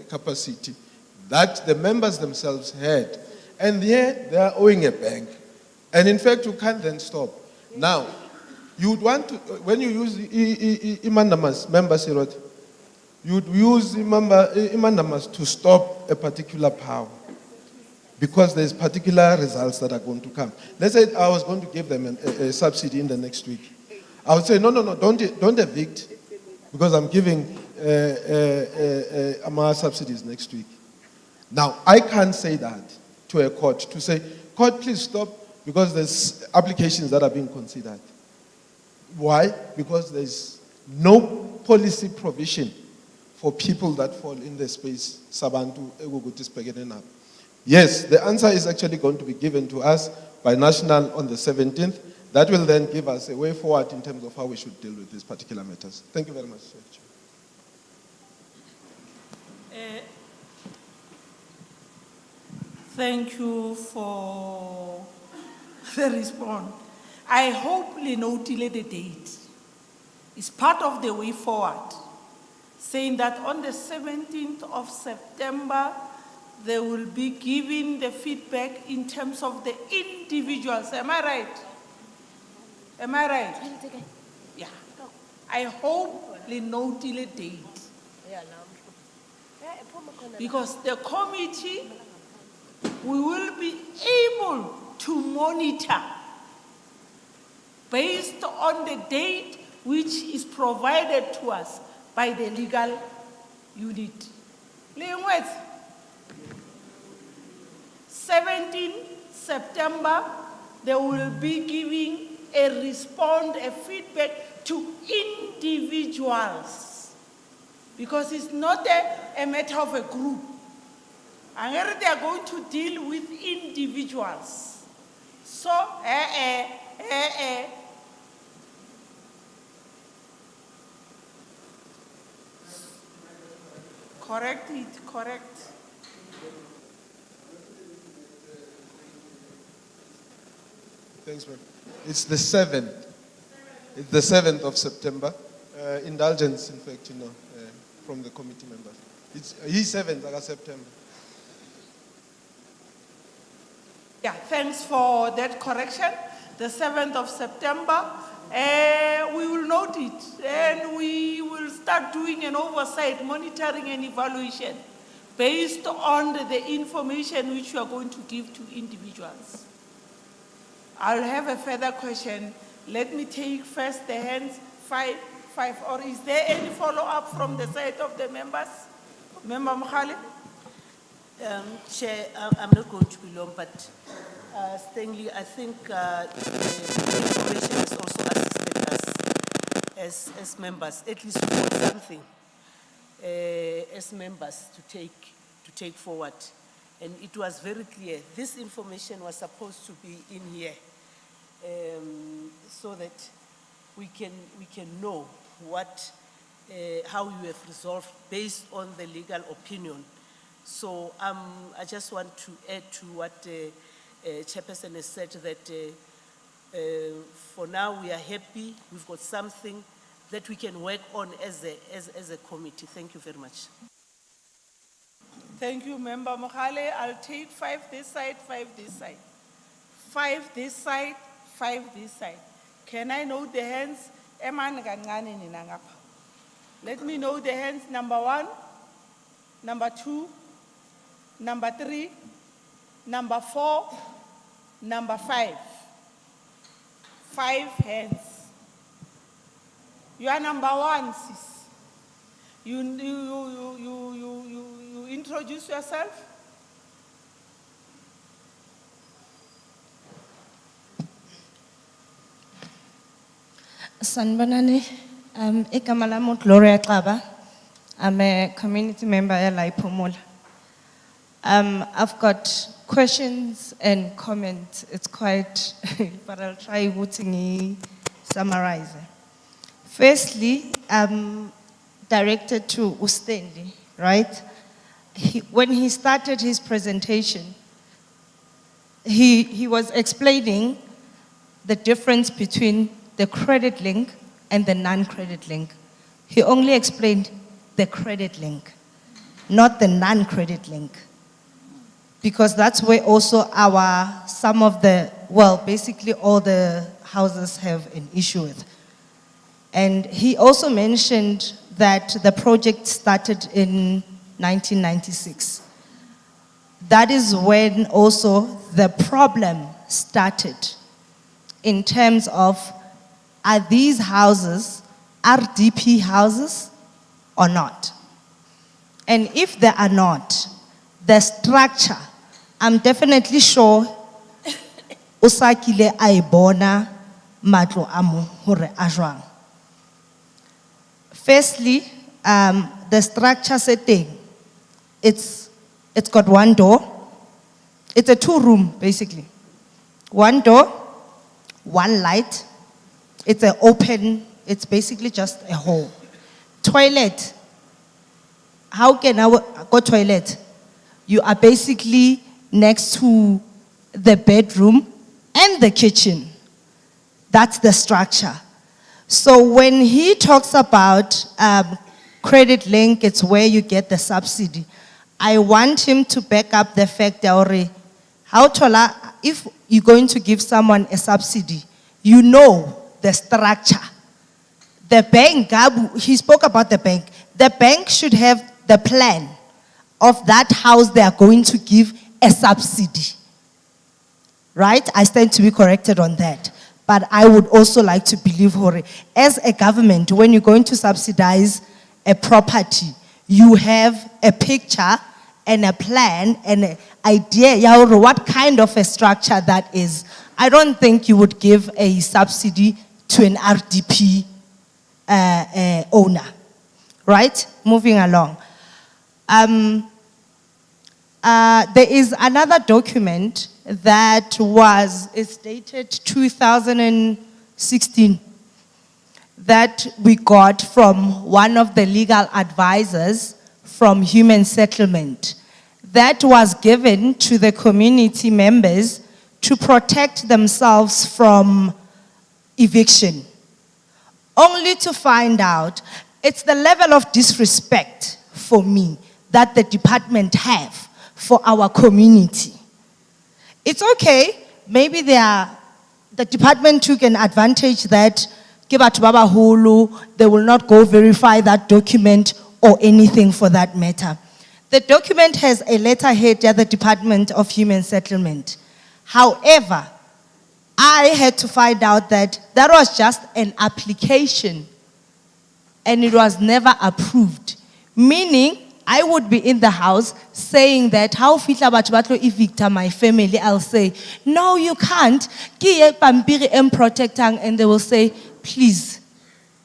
capacity that the members themselves had, and yet they are owing a bank, and in fact, you can't then stop. Now, you would want to, when you use mandamus, members, you'd use mandamus to stop a particular power because there's particular results that are going to come. Let's say I was going to give them a subsidy in the next week. I would say, no, don't evict because I'm giving my subsidies next week. Now, I can't say that to a court, to say, court, please stop, because there's applications that are being considered. Why? Because there's no policy provision for people that fall in the space, Sabantu, Egugutis, Pegenenab. Yes, the answer is actually going to be given to us by National on the 17th. That will then give us a way forward in terms of how we should deal with these particular matters. Thank you very much, Sir. Thank you for the response. I hope we noted the date. It's part of the way forward, saying that on the 17th of September, they will be giving the feedback in terms of the individuals. Am I right? Am I right? Yeah. I hope we noted the date. Because the committee, we will be able to monitor based on the date which is provided to us by the legal unit. 17 September, they will be giving a response, a feedback to individuals. Because it's not a matter of a group. And here they are going to deal with individuals. So, correct it, correct. Thanks, ma'am. It's the 7th. It's the 7th of September. Indulgence, in fact, from the committee members. He's 7th of September. Yeah, thanks for that correction. The 7th of September, we will note it and we will start doing an oversight, monitoring and evaluation based on the information which we are going to give to individuals. I'll have a further question. Let me take first the hands, five, or is there any follow-up from the side of the members? Member Mohale? Chair, I'm not going to be long, but Stanley, I think the information has also assisted us as members, at least for something as members to take forward. And it was very clear, this information was supposed to be in here so that we can know what, how you have resolved based on the legal opinion. So I just want to add to what Chairperson has said, that for now we are happy, we've got something that we can work on as a committee. Thank you very much. Thank you, Member Mohale. I'll take 5 this side, 5 this side. 5 this side, 5 this side. Can I know the hands? Let me know the hands. Number 1, number 2, number 3, number 4, number 5. 5 hands. You are number 1, sis. You introduce yourself. Sanbanani, Ekamalamo Gloria Klaba. I'm a community member at Phumula. I've got questions and comments. It's quite, but I'll try to summarize. Firstly, directed to Ustendi, right? When he started his presentation, he was explaining the difference between the credit link and the non-credit link. He only explained the credit link, not the non-credit link. Because that's where also some of the, well, basically all the houses have an issue with. And he also mentioned that the project started in 1996. That is when also the problem started in terms of, are these houses RDP houses or not? And if they are not, the structure, I'm definitely sure Osakile aibona matlo amo hore a jwang. Firstly, the structure setting, it's got one door. It's a 2-room, basically. One door, one light. It's an open, it's basically just a hall. Toilet. How can I go toilet? You are basically next to the bedroom and the kitchen. That's the structure. So when he talks about credit link, it's where you get the subsidy. I want him to back up the fact that if you're going to give someone a subsidy, you know the structure. The bank, he spoke about the bank. The bank should have the plan of that house they are going to give a subsidy. Right? I stand to be corrected on that. But I would also like to believe, Hore, as a government, when you're going to subsidize a property, you have a picture and a plan and an idea, what kind of a structure that is. I don't think you would give a subsidy to an RDP owner. Right? Moving along. There is another document that is dated 2016 that we got from one of the legal advisors from Human Settlement that was given to the community members to protect themselves from eviction. Only to find out it's the level of disrespect for me that the department have for our community. It's okay, maybe the department took an advantage that they will not go verify that document or anything for that matter. The document has a letterhead at the Department of Human Settlement. However, I had to find out that that was just an application and it was never approved. Meaning, I would be in the house saying that, how fitla batho ba tlo evict my family? I'll say, no, you can't. Kiye pampiri em protectang, and they will say, please,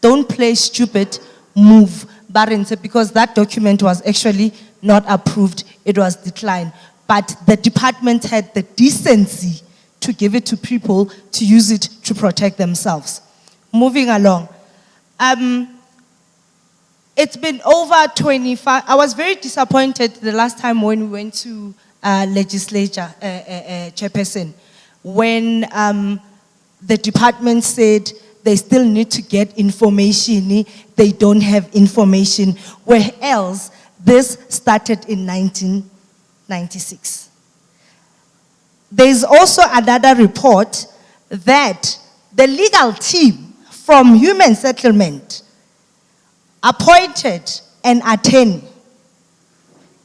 don't play stupid, move. Barense, because that document was actually not approved, it was declined. But the department had the decency to give it to people to use it to protect themselves. Moving along. It's been over 25, I was very disappointed the last time when we went to legislature, chairperson, when the department said they still need to get information, they don't have information, where else this started in 1996. There's also another report that the legal team from Human Settlement appointed an attorney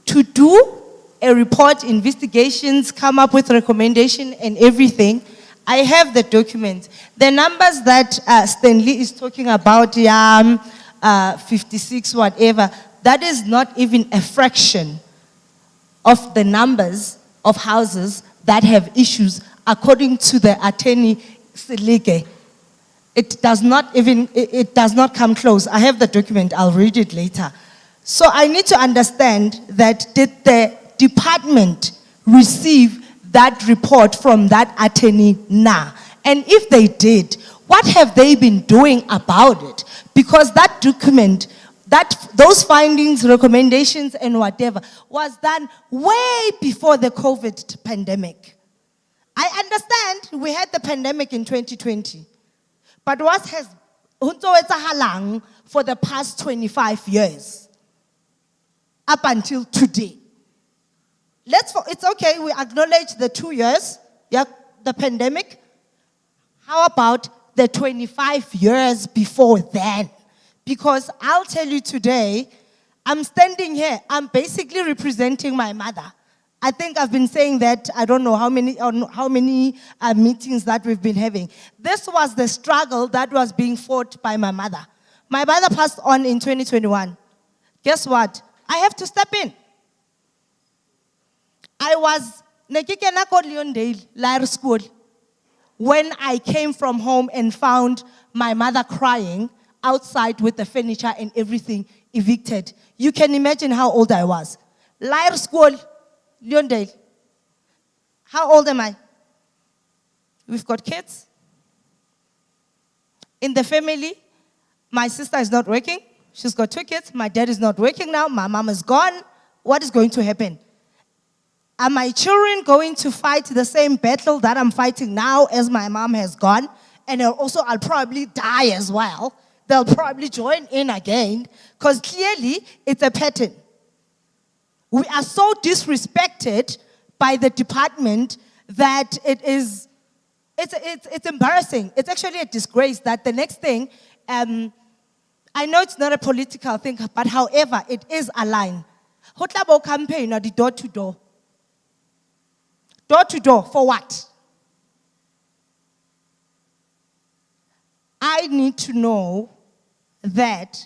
to do a report, investigations, come up with recommendation and everything. I have the document. The numbers that Stanley is talking about, 56, whatever, that is not even a fraction of the numbers of houses that have issues according to the attorney Silike. It does not come close. I have the document, I'll read it later. So I need to understand that did the department receive that report from that attorney now? And if they did, what have they been doing about it? Because that document, those findings, recommendations and whatever was done way before the COVID pandemic. I understand we had the pandemic in 2020. But what has for the past 25 years, up until today? It's okay, we acknowledge the 2 years, the pandemic. How about the 25 years before then? Because I'll tell you today, I'm standing here, I'm basically representing my mother. I think I've been saying that, I don't know how many meetings that we've been having. This was the struggle that was being fought by my mother. My mother passed on in 2021. Guess what? I have to step in. I was nekikena ko Leondale Lyre School when I came from home and found my mother crying outside with the furniture and everything evicted. You can imagine how old I was. Lyre School, Leondale. How old am I? We've got kids. In the family, my sister is not working. She's got 2 kids. My dad is not working now. My mom is gone. What is going to happen? Are my children going to fight the same battle that I'm fighting now as my mom has gone? And I'll probably die as well. They'll probably join in again, because clearly it's a pattern. We are so disrespected by the department that it's embarrassing. It's actually a disgrace that the next thing, I know it's not a political thing, but however, it is aligned. Hotlabo campaign or the door to door. Door to door, for what? I need to know that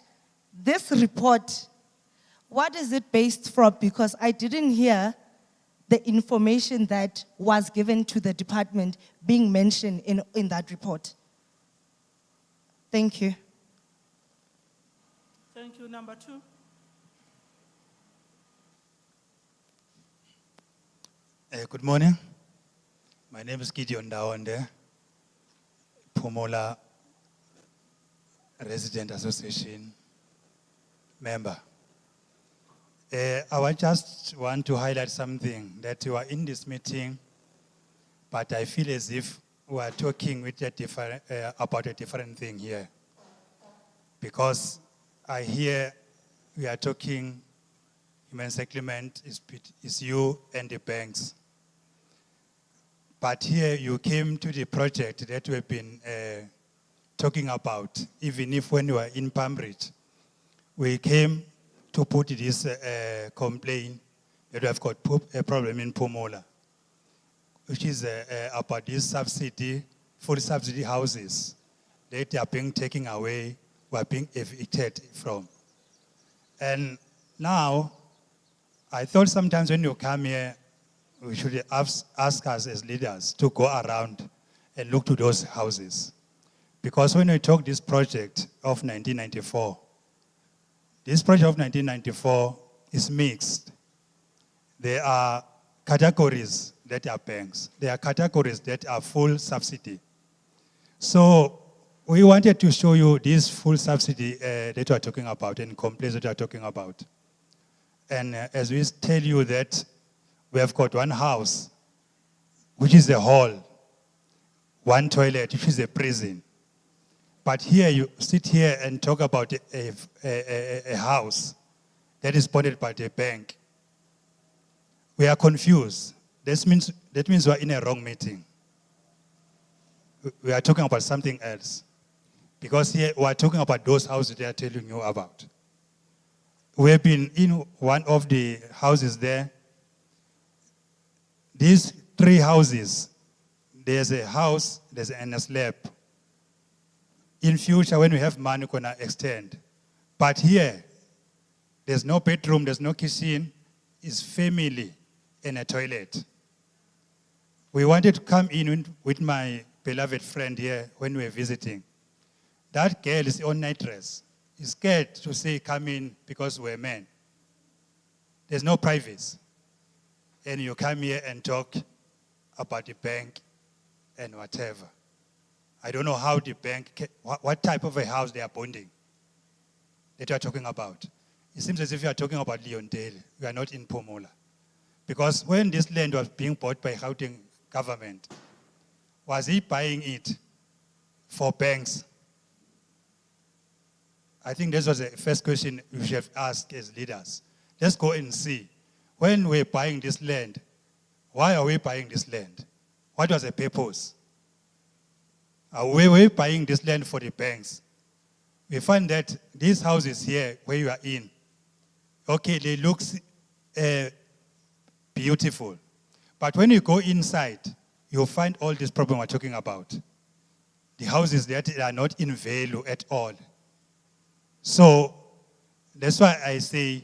this report, what is it based from? Because I didn't hear the information that was given to the department being mentioned in that report. Thank you. Thank you. Number 2. Good morning. My name is Gideon Dawande, Phumula Resident Association member. I just want to highlight something, that you are in this meeting, but I feel as if we are talking with about a different thing here. Because I hear we are talking, human settlement is you and the banks. But here you came to the project that we've been talking about, even if when we were in Pambridge, we came to put this complaint that we have got a problem in Phumula, which is about this subsidy, full subsidy houses that are being taken away, were being evicted from. And now, I thought sometimes when you come here, we should ask us as leaders to go around and look to those houses. Because when we talk this project of 1994, this project of 1994 is mixed. There are categories that are banks. There are categories that are full subsidy. So we wanted to show you this full subsidy that we are talking about and complaints that we are talking about. And as we tell you that we have got one house, which is a hall, one toilet, which is a prison. But here you sit here and talk about a house that is bonded by the bank. We are confused. That means we are in a wrong meeting. We are talking about something else. Because here we are talking about those houses they are telling you about. We have been in one of the houses there. These 3 houses, there's a house, and a slab. In future, when we have money, we're going to extend. But here, there's no bedroom, there's no kitchen, it's family and a toilet. We wanted to come in with my beloved friend here when we were visiting. That girl is on night dress. Is scared to say, come in because we're men. There's no privacy. And you come here and talk about the bank and whatever. I don't know how the bank, what type of a house they are bonding that you are talking about. It seems as if you are talking about Leondale. We are not in Phumula. Because when this land was being bought by Gauteng government, was he buying it for banks? I think this was the first question we should have asked as leaders. Let's go and see. When we're buying this land, why are we buying this land? What was the purpose? Are we buying this land for the banks? we find that these houses here, where you are in, okay, they look beautiful. But when you go inside, you'll find all this problem we're talking about. The houses that are not in value at all. So that's why I say,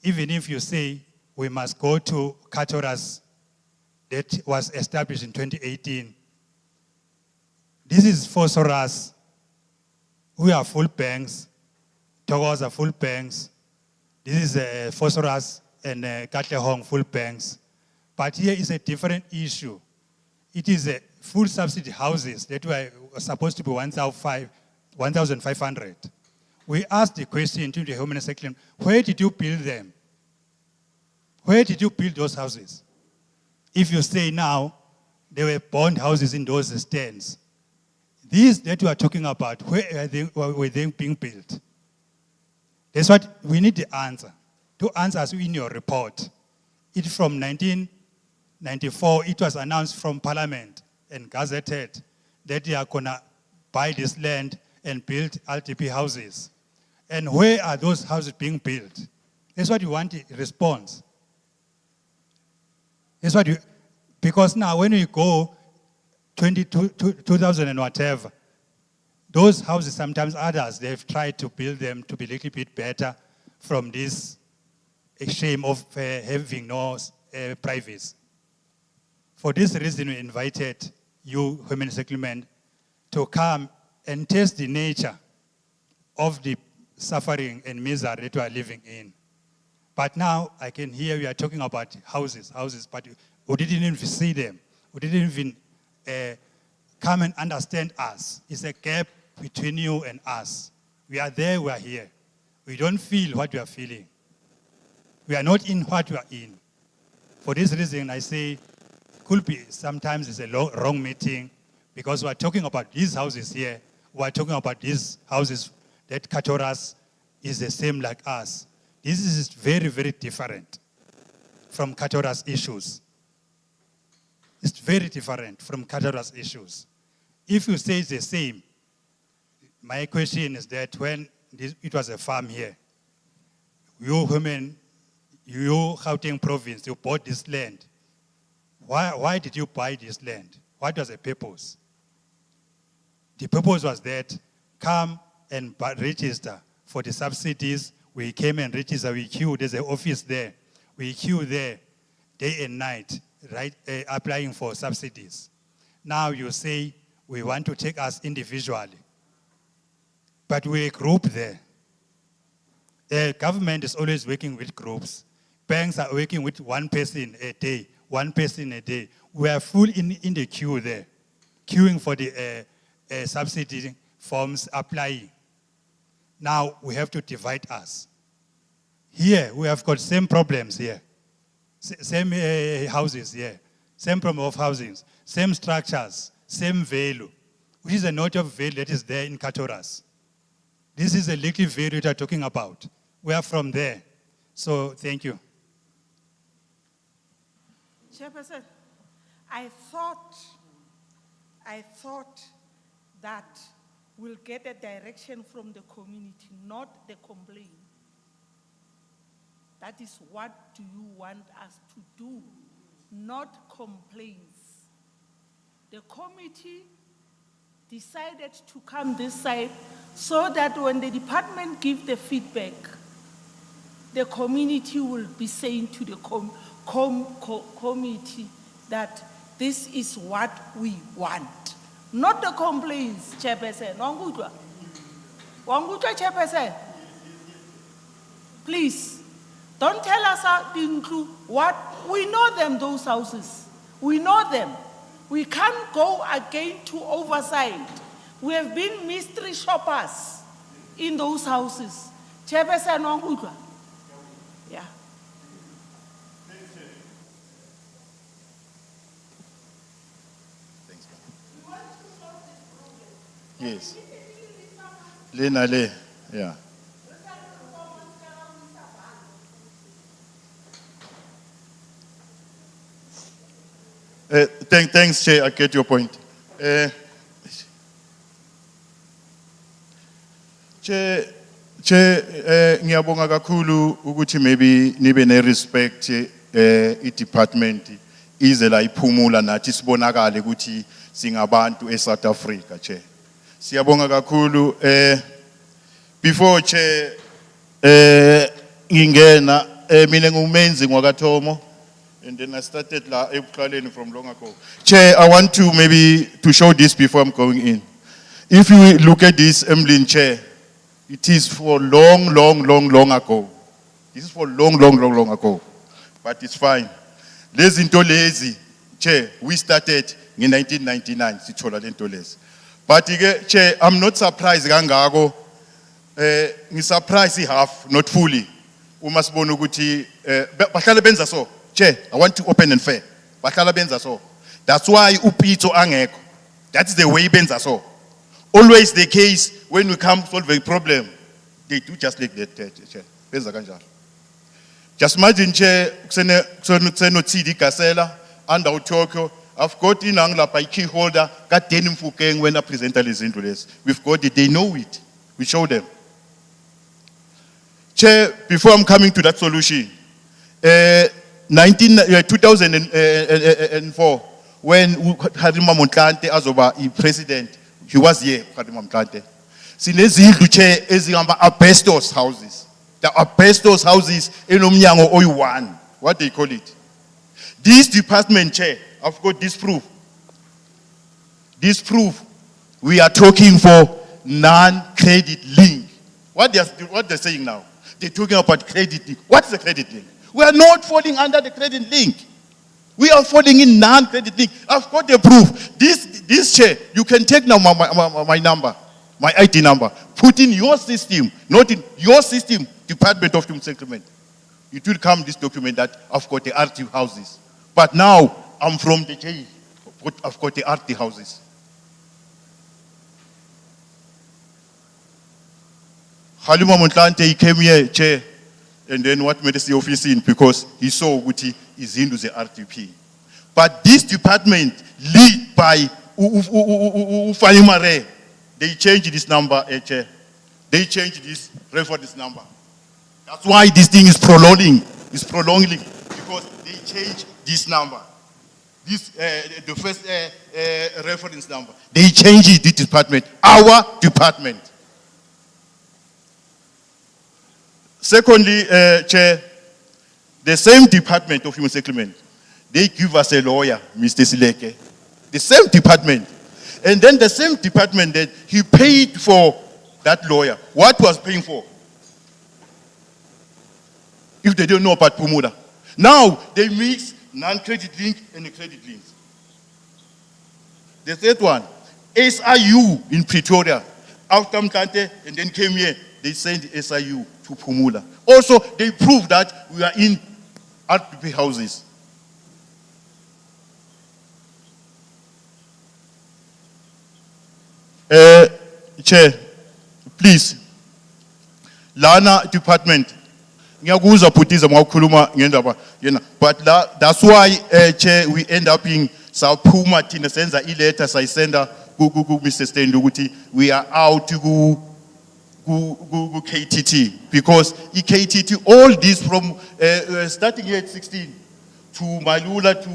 even if you say we must go to Katoras that was established in 2018, this is Phosphorus, we are full banks, Togos are full banks, this is Phosphorus and Katlehong full banks. But here is a different issue. It is a full subsidy houses that were supposed to be 1,500. We asked the question to the Home Minister, where did you build them? Where did you build those houses? If you say now, there were bond houses in those stands. These that you are talking about, where were they being built? That's what we need the answer. To answer us in your report. It from 1994, it was announced from Parliament and gazetted that they are going to buy this land and build LTP houses. And where are those houses being built? That's what you want, a response. That's what you, because now when you go 2000 and whatever, those houses, sometimes others, they've tried to build them to be a little bit better from this shame of having no privacy. For this reason, we invited you, Women Settlement, to come and test the nature of the suffering and misery that we are living in. But now I can hear we are talking about houses, but we didn't even see them. We didn't even come and understand us. It's a gap between you and us. We are there, we are here. We don't feel what we are feeling. We are not in what we are in. For this reason, I say, could be sometimes it's a wrong meeting because we're talking about these houses here. We're talking about these houses that Katoras is the same like us. This is very, very different from Katoras issues. It's very different from Katoras issues. If you say it's the same, my question is that when it was a farm here, you women, you Gauteng province, you bought this land. Why did you buy this land? What was the purpose? The purpose was that come and register for the subsidies. We came and registered, we queued, there's an office there. We queued there day and night, right, applying for subsidies. Now you say we want to take us individually. But we're a group there. The government is always working with groups. Banks are working with one person a day, one person a day. We are full in the queue there, queuing for the subsidy forms applying. Now we have to divide us. Here we have got same problems here, same houses here, same problem of housing, same structures, same value, which is a note of value that is there in Katoras. This is a little value that we are talking about. We are from there. So thank you. Chairperson, I thought that we'll get a direction from the community, not the complaint. That is what do you want us to do, not complaints. The committee decided to come this side so that when the department gives the feedback, the community will be saying to the committee that this is what we want. Not the complaints, Chairperson. Wangutwa, Chairperson. Please, don't tell us what, we know them, those houses. We know them. We can't go again to oversight. We have been mystery shoppers in those houses. Chairperson Wangutwa. Yeah. Yes. Lena Le, yeah. Thanks, Chair. I get your point. ngiyabonga kakhulu ukuthi maybe nibe ne-respect i-department ize la iphumula nathi sibonakale ukuthi singabantu e-South Africa, Chair. Siyabonga kakhulu. Before, Chair, ngingena, mina ngumenzi ngwakathomo, and then I started la Ekurhuleni from long ago. Chair, I want to maybe to show this before I'm going in. If you look at this Emlyn, Chair, it is for long ago. This is for long ago. But it's fine. Lezi into lezi, Chair, we started in 1999, sithola lento lezi. But Chair, I'm not surprised kangako. Surprised half, not fully. Uma sibona ukuthi bahlala benza so. Chair, I want to open and fair. Bahlala benza so. That's why upito angekho. That is the way benza so. Always the case when we come solve a problem, they do just like that, Chair. Benza kanjalo. Just imagine, Chair, kuseno TD Kasela, under Tokyo, I've got in Angla by key holder, got denim Fukeng when I present this into this. We've got it, they know it. We show them. Chair, before I'm coming to that solution, 2004, when Harima Montlante azoba president, he was here, Harima Montlante. Sinezindlu, Chair, ezingamba asbestos houses. The asbestos houses in Umnyango Oy1, what they call it. This department, Chair, I've got this proof. This proof, we are talking for non-credit link. What they're saying now? They're talking about credit link. What's the credit link? We are not falling under the credit link. We are falling in non-credit link. I've got the proof. This Chair, you can take now my number, my ID number, put in your system, not in your system, Department of Human Settlement. It will come this document that I've got the RT houses. But now I'm from the jail. I've got the RT houses. Halima Montlante, he came here, Chair, and then what made the office in because he saw Guti is into the RTP. But this department, led by Ufayimare, they changed this number, Chair. They changed this reference number. That's why this thing is prolonging. It's prolonging because they changed this number. This the first reference number. They changed this department. Our department. Secondly, Chair, the same Department of Human Settlement, they give us a lawyer, Mr. Sileke. The same department. And then the same department that he paid for that lawyer. What was paying for? If they don't know about Phumula. Now, they mix non-credit link and the credit links. The third one, SIU in Pretoria. After Mkante and then came here, they sent SIU to Phumula. Also, they proved that we are in RTP houses. Chair, please, Lana department, ngiyakuza phutiza mawukhuluma ngendaba yena, but that's why Chair, we end up in saphuma thina senza iletter sayisenda ku Mr. Stand ukuthi we are out ku KTT because KTT all this from starting here at 16 to Malula to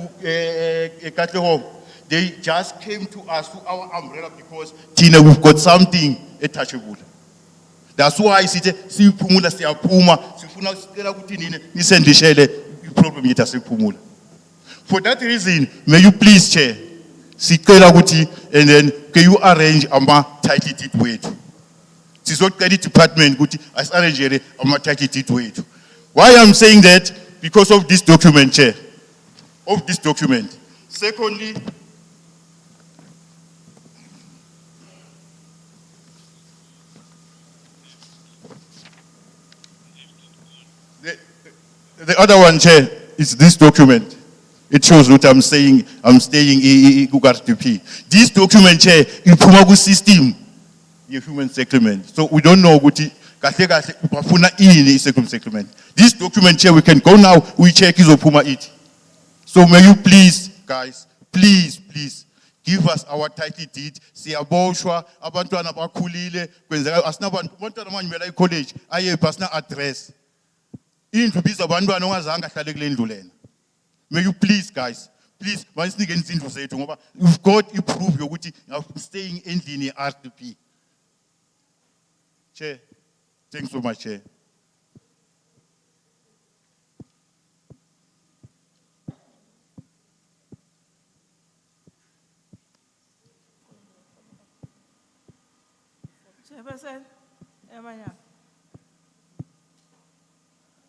Katlehong, they just came to us to our umbrella because Tina we've got something attachable. That's why I say si Phumula siyaphuma sifuna sicela ukuthi nini nisendishele problem yethu siphumula. For that reason, may you please, Chair, sicela ukuthi and then can you arrange ama title deed wethu. Sizot credit department ukuthi asarrange ama title deed wethu. Why I'm saying that? Because of this document, Chair. Of this document. Secondly, the other one, Chair, is this document. It shows what I'm saying. I'm staying in RTP. This document, Chair, is Phumagu system, the human settlement. So we don't know what settlement. This document, Chair, we can go now. We check is Phuma it. So may you please, guys, please, Give us our title deed. Siyaboshwa, abantwana bakhulile, kwenzeka asinabantu abantwana manje bela college aye personal address. Indlu biza abantwana ongazange ahlale kule ndlu lena. May you please guys, please masinike izindlu zethu ngoba you've got proof yokuthi I'm staying endlini RDP. Chair, thanks so much, Chair. Chairperson, Emanya.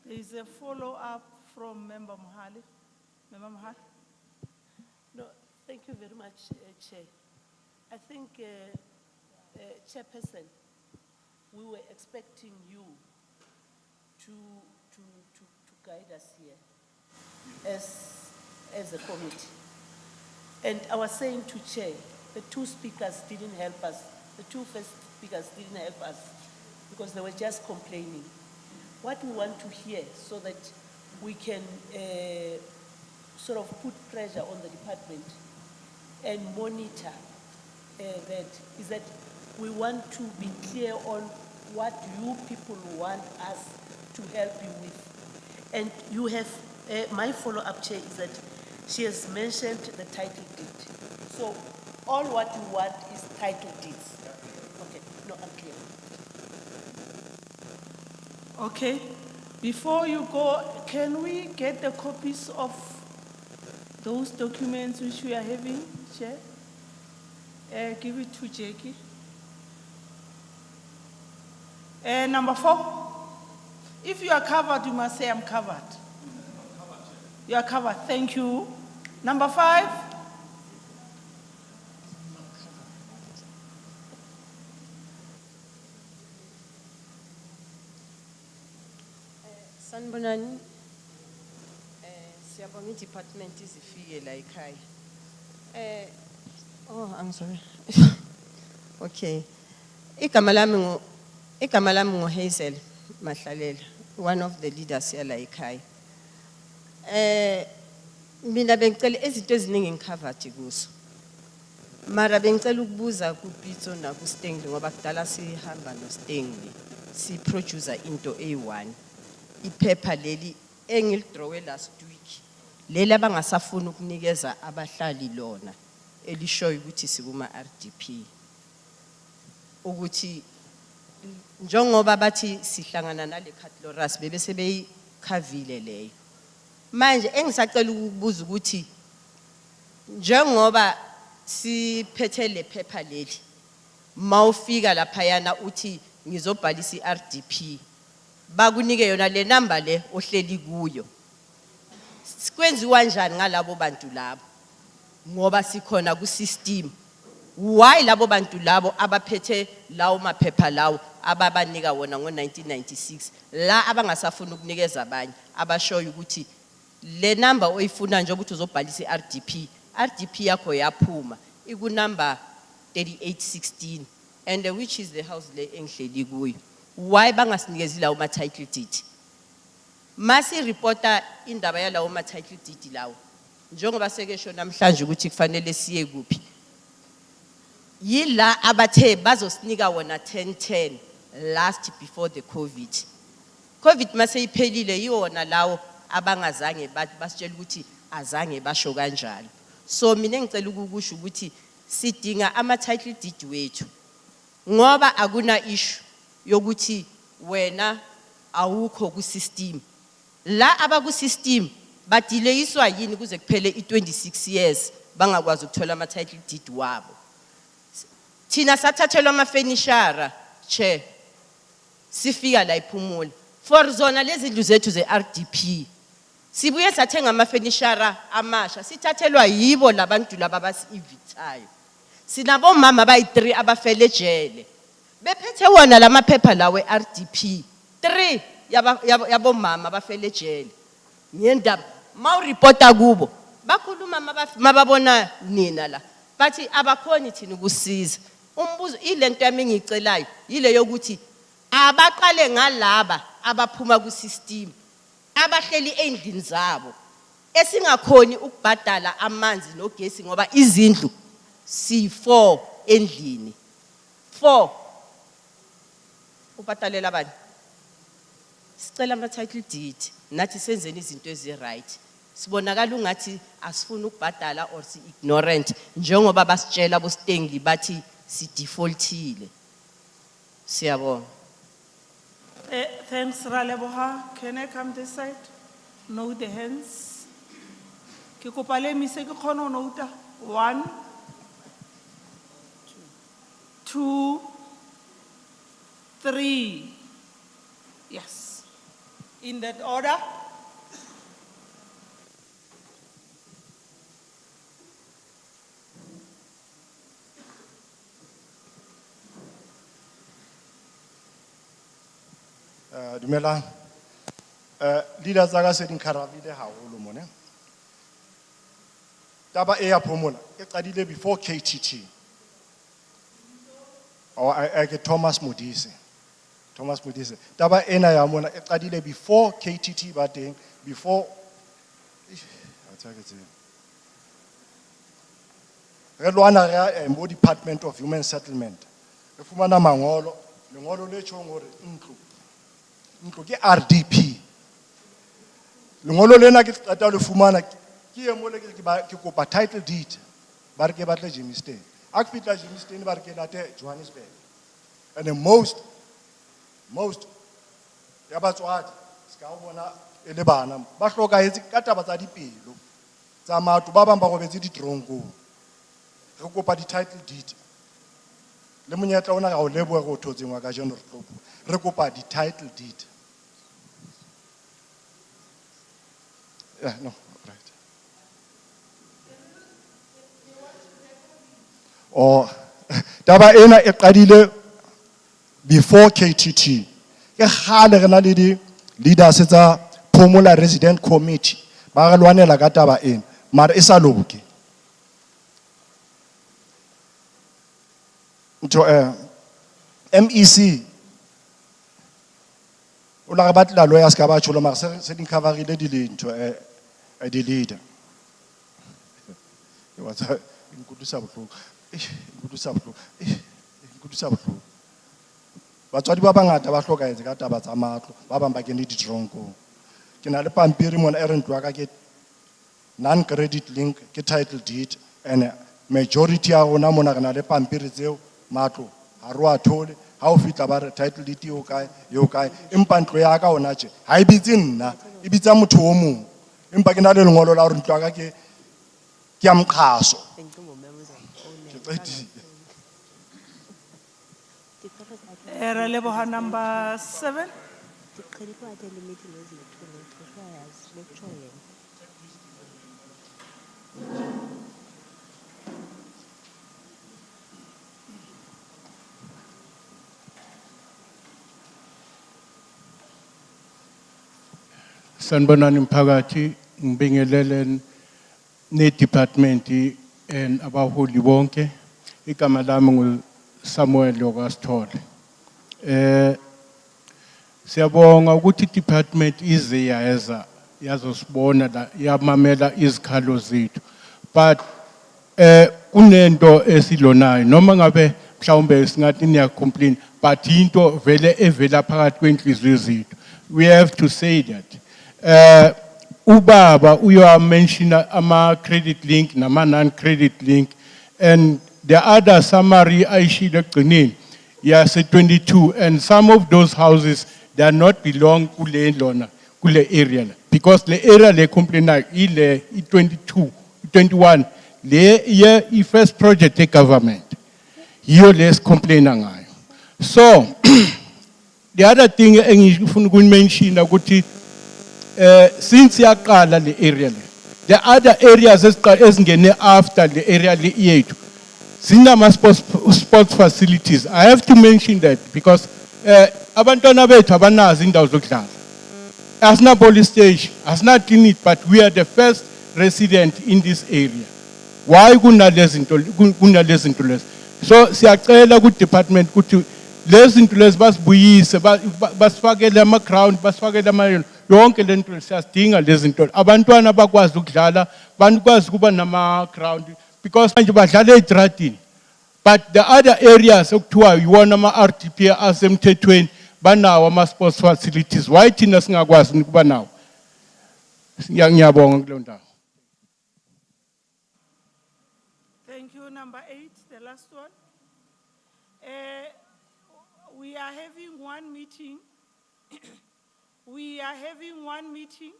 There is a follow-up from Member Mohali. Member Mohali? No, thank you very much, Chair. I think, Chairperson, we were expecting you to guide us here as a committee. And I was saying to Chair, the two speakers didn't help us. The two first speakers didn't help us because they were just complaining. What we want to hear so that we can sort of put pressure on the department and monitor that is that we want to be clear on what you people want us to help you with. And you have, my follow-up, Chair, is that she has mentioned the title deed. So all what you want is title deeds. Okay, no, I'm clear. Okay, before you go, can we get the copies of those documents which we are having, Chair? Give it to Jackie. Number 4, if you are covered, you must say I'm covered. You are covered, thank you. Number 5. Sanibonani, siyabonga i-department izifike la ekhaya. Oh, I'm sorry. Okay. Igama lami nguHazel Mahlalela, one of the leaders here la ekhaya. Mina bengicela izinto eziningi ngicovered kuzo. Mara bengicela ukubuza kuPitso na kuStengli ngoba kudala sihamba noStengli, si producer into A1. Iphepha leli engilidrowe last week. Leli abangasafuna ukunikeza abahlali lona elishoyo ukuthi sikuma RDP. Ukuthi njengoba bathi sihlangana nale Catlorus bebe sebeyikhavile leyo. Manje engisacela ukubuza ukuthi njengoba siphethe le phepha leli mawufika lapha yana uthi ngizobhalisa iRDP bakunike yona le number le ohleli kuyo. Sikwenziwa kanjani ngalabo bantu labo ngoba sikhona ku system? Why labo bantu labo abaphethe lawo maphepha lawo ababanika wona ngo1996 la abangasafuna ukunikeza abanye abashoyo ukuthi le number oyifuna nje ukuthi uzobhalisa iRDP, RDP yakho yaphuma iku number 3816 and which is the house le engihleli kuyo. Why bangasinikezile lawo ma title deed? Masi reporter indaba yalawo ma title deed lawo njengoba sekesho namhlanje ukuthi kufanele siye kuphi. Yila abathe bazosinika wona 1010 last before the COVID mase iphelile yiwona lawo abangazange basitshela ukuthi azange basho kanjalo. So mina ngicela ukusho ukuthi sidinga ama title deed wethu ngoba akuna issue yokuthi wena awukho ku system. La abaku system badelayiswa yini kuze kuphele i26 years bangakwazi ukuthola ama title deed wabo. Thina sathathelwa ama furniture, Chair, sifika la ePhumula for zona lezi ndlu zethu ze RDP. Sibuye sathenga ama furniture amasha sithathelwa yibo labantu laba basi-evictayo. Sinabo mama bayi3 abafele ejele bephethe wona lamaphepha lawe RDP. 3 yabo mama bafele ejele. Ngendaba mawu reporta kubo bakhuluma mababona nina la bathi abakhoni thina ukusiza. Umbuzo ilento yami ngicelayo yile yokuthi abaqale ngalaba abaphuma ku system abahleli endlini zabo esingakhoni ukubhadala amanzi nogesi ngoba izindlu Si-4 endlini. 4. Ubhatalela bani? Sicela ama-title deed. Nathi senzeni izinto ezi-right. Sibonakala ungathi asifuni ukubhadala or si-ignorant. Njengoba basitshela boStengli bathi si-defaultile. Siyabonga. Thanks, Raleboha. Can I come this side? Note the hands. Ke kopa le mise ke kgone ho nouta. 1, 2, 3. Yes. In that order. Dumelang. Leaders tsa ka se di nkharabile haholo mona. Taba e ya Phumula e qadile before KTT. Ke Thomas Modise. Thomas Modise. Taba ena ya mona e qadile before KTT ba teng, before re lwana re mo Department of Human Settlement. Re fumana mangolo, lengolo le tjhong hore ntlo ke RDP. Lengolo lena ke qeta le fumana ke e mo le ke kopa title deed ba re ke batle Germiston. A ke fitla Germiston ba re ke late Johannesburg. And most ya batswadi ska o bona e le bana ba hlokahetse ka taba tsa dipelo tsa matlo ba bang ba robetse ditronko. Re kopa di title deed. Le monyetla ona ga o leboe go thotseng wa ka jeno re tlopo. Re kopa di title deed. Yeah, no, right. Oh, taba ena e qadile before KTT. Ke khale re na le di leaders tsa Phumula Resident Committee ba re lwanela ka taba ena, mara e sa loke. MEC o la ga batla lawyers ka ba tsholo mara se di coverile di lento di leader. E wa tsa nkutisa bohloko. Nkutisa bohloko. Batswadi ba bangata ba hlokaetse ka taba tsa matlo, ba bang ba kene ditronko. Ke na le pampiri mona e re ntwa ka ke non-credit link ke title deed and majority ya rona mona re na le pampiri tseo matlo ha ro a thole ha o fitla ba re title deed yo kae empa ntlo ya ka ona tje ha e bitse nna e bitsa motho o mong empa ke na le lengolo la hore ntwa ka ke ya mqhaso. Raleboha number 7. Sanibonani mphakathi, ngibingelele ne department and abaholi bonke. Igama lami ngu Samuel Lokasithole. Siyabonga ukuthi department ize yazosibona la yamamela izikhalo zethu. But kunento esilonayo noma ngabe mhlawumbe singathi niya complain but into vele evela phakathi kwenhliziyo zethu. We have to say that ubaba uya mention ama credit link nama non credit link and the other summary ayishilo egcineni yase 22 and some of those houses they are not belong kule area because the area le complain ile 22 21 le ye first project e government yiyo les complain ngayo. So the other thing engifuna ukumention ukuthi since yaqala le area the other areas ezingene after the area le yethu sinama sports facilities. I have to mention that because abantwana bethu abanazo indawo zokudlala. Asina police station, asina clinic, but we are the first resident in this area. Why kunalezi zinto lezi? So siyacela ku department ukuthi lezi zinto lezi basibuyise basifakele ama ground, basifakele ama yonke lento siyadinga lezi zinto. Abantwana bakwazi ukudlala, bakwazi kuba nama ground. because manje badlala ey'tradini. But the other areas okuthiwa yiwona ama-RDP asemthethweni banawo ama-sports facilities. Why thina singakwazi ukuba nawo? Ngiyabonga kuleyo ndawo. Thank you. Number 8, the last one. We are having one meeting. We are having one meeting.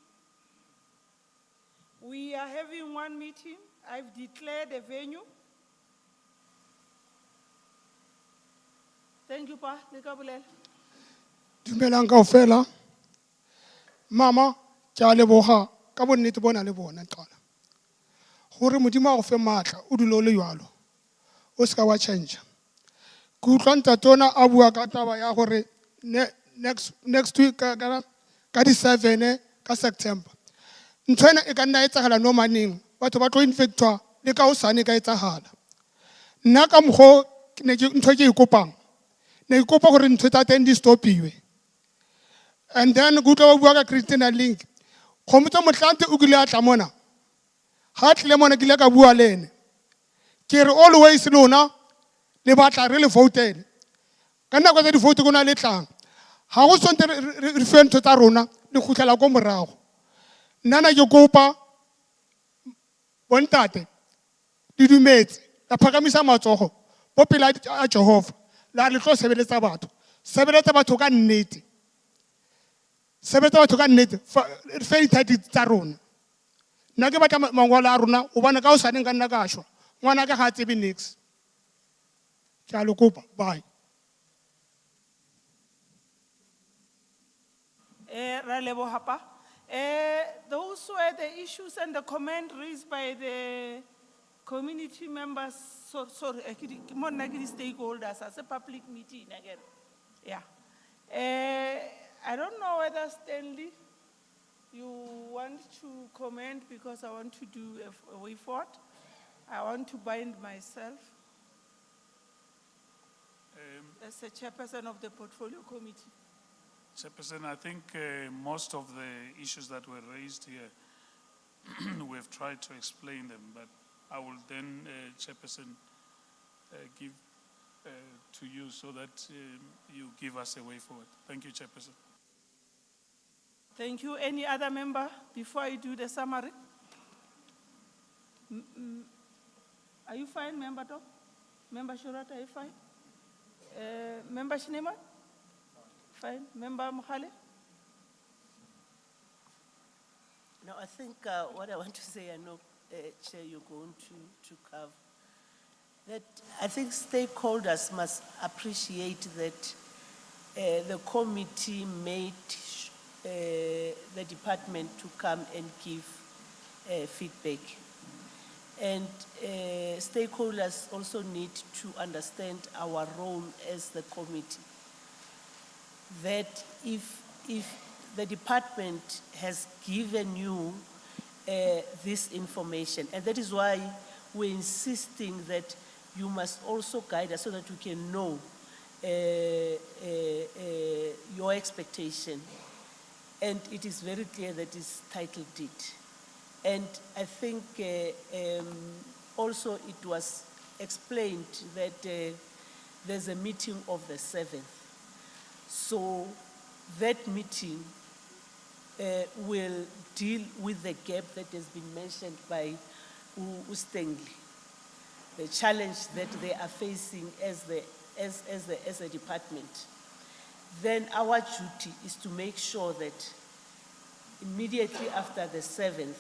We are having one meeting. I've declared a venue. Thank you, Pa. Lekabulela. Dumelang kaofela. Mama, ke a leboga ka bonnete bona le bona qala. Gore modimo a go fe matla o dule o le jalo. O ska wa change. Ke utlwa ntatona a bua ka taba ya gore next week ka di 7 ka September. Ntho ena e ka nna etsagala no maneng. Batho ba tlo infectwa le ka osane ka etsagala. Nna ka mgo ntho ke ikopang. Ne ikopa gore ntho tsa teng di stopiwe. And then go tlo bua ka Christina Link. Khomotso motlante o kile a tla mona. Ha tle mona kile ka bua le ene. Ke re always lona le batla re le voutele. Ka nako tsa di vote go na le tlang. Ha go sonte re fe ntho tsa rona le khutlela go morago. Nana ke kopa bontate di dumetse la phakamisa matsogo bo pela a Jehova la le tlo sebeletsa batho. Sebeletsa batho ka nnete. Sebeletsa batho ka nnete fe ithati tsa rona. Nna ke batla mangwala a rona o bona ka o saneng ka nna ka shwa. Ngwana ka ga tsebe nix. Ke a le kopa bye. Ra leboga pa. Those were the issues and the comment raised by the community members. Sorry, the stakeholders as a public meeting again. Yeah. I don't know whether Stanley, you want to comment because I want to do a way forward. I want to bind myself as a chairperson of the portfolio committee. Chairperson, I think most of the issues that were raised here, we have tried to explain them, but I will then, Chairperson, give to you so that you give us a way forward. Thank you, Chairperson. Thank you. Any other member before I do the summary? Are you fine, Member Top? Member Shurata, are you fine? Member Shinema? Fine. Member Mukhale? No, I think what I want to say, I know, Chair, you're going to cover, that I think stakeholders must appreciate that the committee made the department to come and give feedback. And stakeholders also need to understand our role as the committee. That if the department has given you this information, and that is why we're insisting that you must also guide us so that we can know your expectation. And it is very clear that it's title deed. And I think also it was explained that there's a meeting of the 7th. So that meeting will deal with the gap that has been mentioned by Ustengli, the challenge that they are facing as a department. Then our duty is to make sure that immediately after the 7th,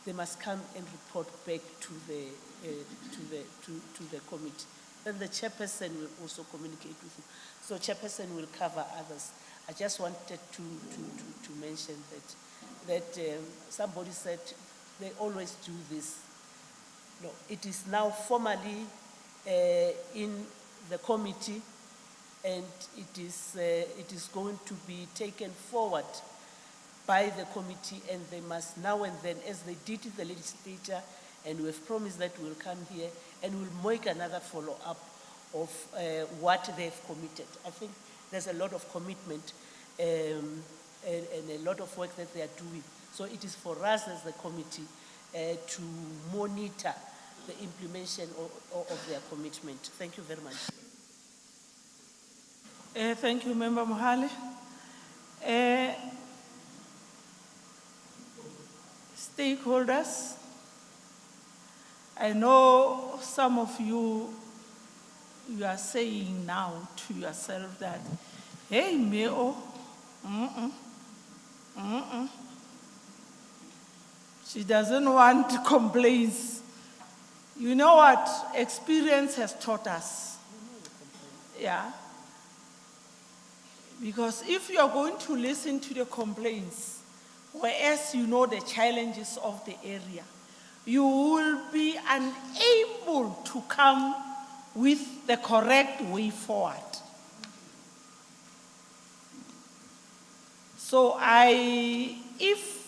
they must come and report back to the committee. Then the chairperson will also communicate with you. So chairperson will cover others. I just wanted to mention that somebody said they always do this. No, it is now formally in the committee, and it is going to be taken forward by the committee, and they must now and then, as they did in the legislature, and we've promised that we'll come here and we'll make another follow-up of what they've committed. I think there's a lot of commitment and a lot of work that they are doing. So it is for us as the committee to monitor the implementation of their commitment. Thank you very much. Thank you, Member Mohale. Stakeholders, I know some of you are saying now to yourself that, hey, Meo, she doesn't want complaints. You know what? Experience has taught us. Yeah. Because if you are going to listen to the complaints, whereas you know the challenges of the area, you will be unable to come with the correct way forward. So if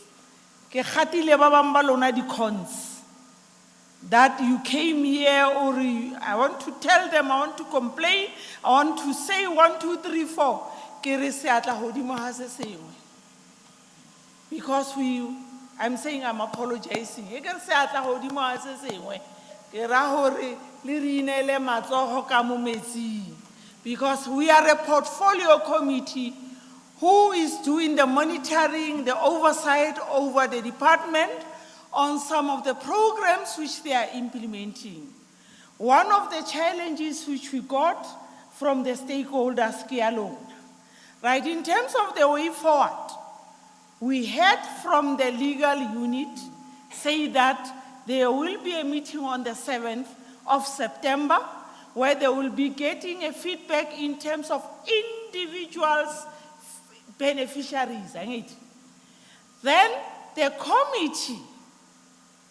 ke kgatile ba bang ba lona di cons, that you came here or I want to tell them, I want to complain, I want to say 1, 2, 3, 4, ke re seatla hodimo ha se sengwe. Because I'm saying I'm apologizing. E ke re seatla hodimo ha se sengwe. Ke ra hore le re inele matsogo ka mo metsing. Because we are a portfolio committee who is doing the monitoring, the oversight over the department on some of the programs which they are implementing. One of the challenges which we got from the stakeholders, right, in terms of the way forward, we heard from the legal unit say that there will be a meeting on the 7th of September where they will be getting a feedback in terms of individuals' beneficiaries. Then the committee,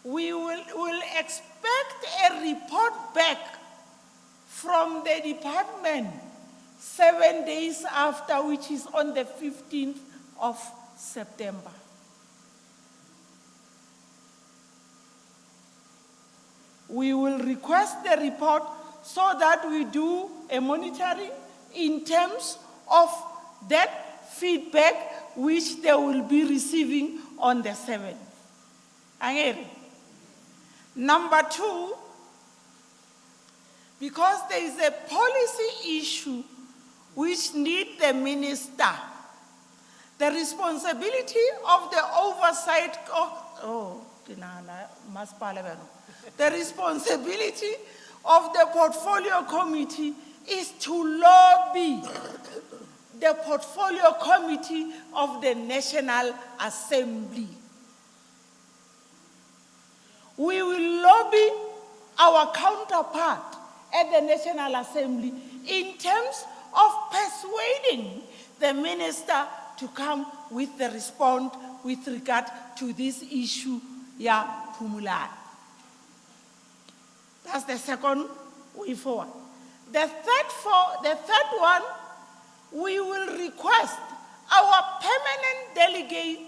we will expect a report back from the department 7 days after, which is on the 15th of September. We will request the report so that we do a monitoring in terms of that feedback which they will be receiving on the 7th. Angere. Number 2, because there is a policy issue which needs the minister, the responsibility of the oversight the responsibility of the portfolio committee is to lobby the portfolio committee of the National Assembly. We will lobby our counterpart at the National Assembly in terms of persuading the minister to come with the response with regard to this issue, Phumula. That's the second way forward. The third one, we will request our permanent delegate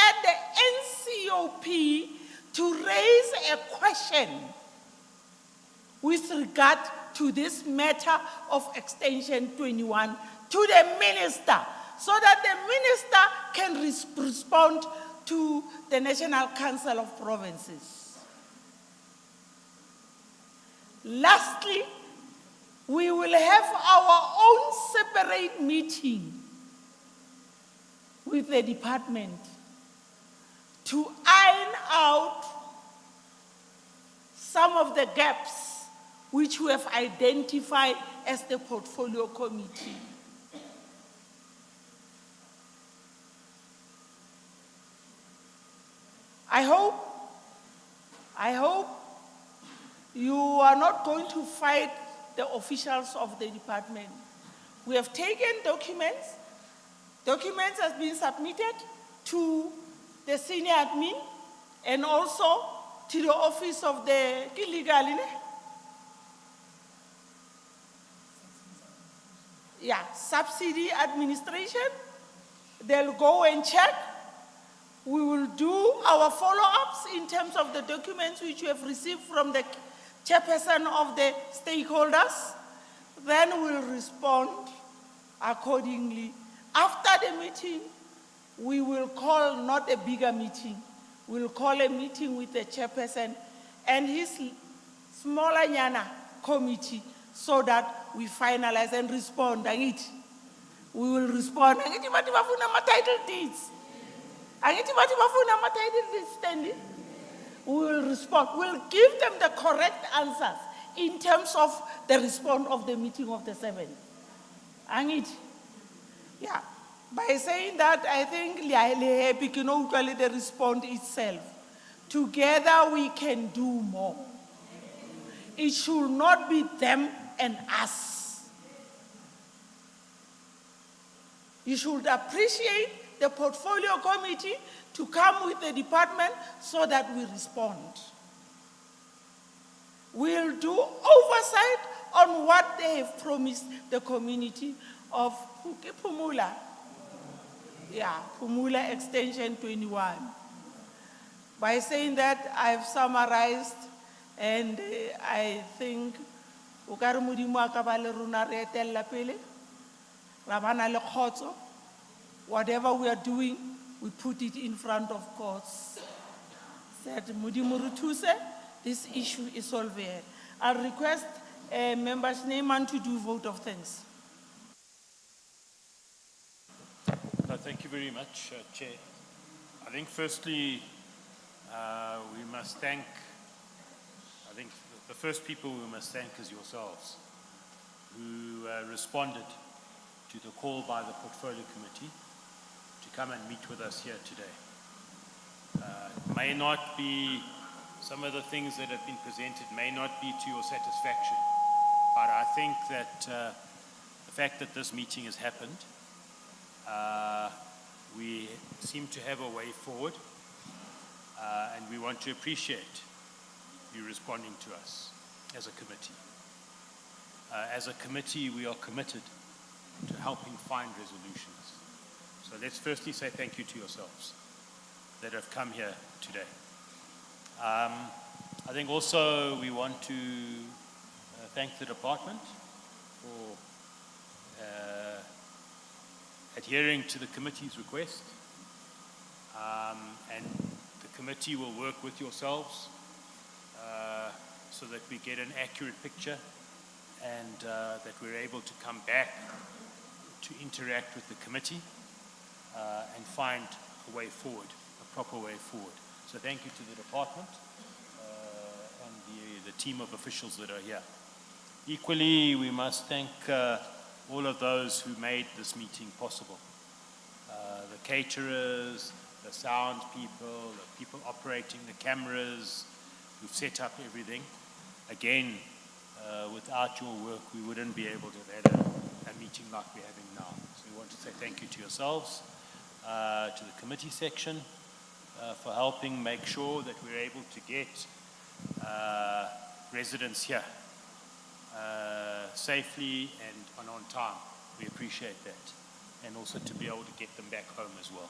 at the NCOP to raise a question with regard to this matter of Extension 21 to the minister, so that the minister can respond to the National Council of Provinces. Lastly, we will have our own separate meeting with the department to iron out some of the gaps which we have identified as the portfolio committee. I hope you are not going to fight the officials of the department. We have taken documents. Documents have been submitted to the senior admin and also to the office of the legal. Subsidy administration. They'll go and check. We will do our follow-ups in terms of the documents which we have received from the chairperson of the stakeholders. Then we'll respond accordingly. After the meeting, we will call not a bigger meeting. We'll call a meeting with the chairperson and his smaller nyana committee so that we finalize and respond. Angithi? We will respond. Angithi bathi bafuna ama-title deeds. Angithi bathi bafuna ama-title deeds, Stanley? We will respond. We'll give them the correct answers in terms of the response of the meeting of the 7th. Angithi? Yeah. By saying that, I think the response itself. Together we can do more. It should not be them and us. You should appreciate the portfolio committee to come with the department so that we respond. We'll do oversight on what they have promised the community of Phumula. Yeah, Phumula Extension 21. By saying that, I've summarized, and I think ukare modimo a ka ba le rona re etella pele, ra bana le kgotso. Whatever we are doing, we put it in front of courts. Said modimo re thuse, this issue is solved. I'll request members Neyman to do vote of thanks. Thank you very much, Chair. I think firstly, we must thank, I think the first people we must thank is yourselves, who responded to the call by the Portfolio Committee to come and meet with us here today. It may not be, some of the things that have been presented may not be to your satisfaction, but I think that the fact that this meeting has happened, we seem to have a way forward, and we want to appreciate you responding to us as a committee. As a committee, we are committed to helping find resolutions. So let's firstly say thank you to yourselves that have come here today. I think also we want to thank the department for adhering to the committee's request, and the committee will work with yourselves so that we get an accurate picture and that we're able to come back to interact with the committee and find a way forward, a proper way forward. So thank you to the department and the team of officials that are here. Equally, we must thank all of those who made this meeting possible. The caterers, the sound people, the people operating the cameras, who've set up everything. Again, without your work, we wouldn't be able to have had a meeting like we're having now. So we want to say thank you to yourselves, to the committee section, for helping make sure that we're able to get residents here safely and on time. We appreciate that. And also to be able to get them back home as well.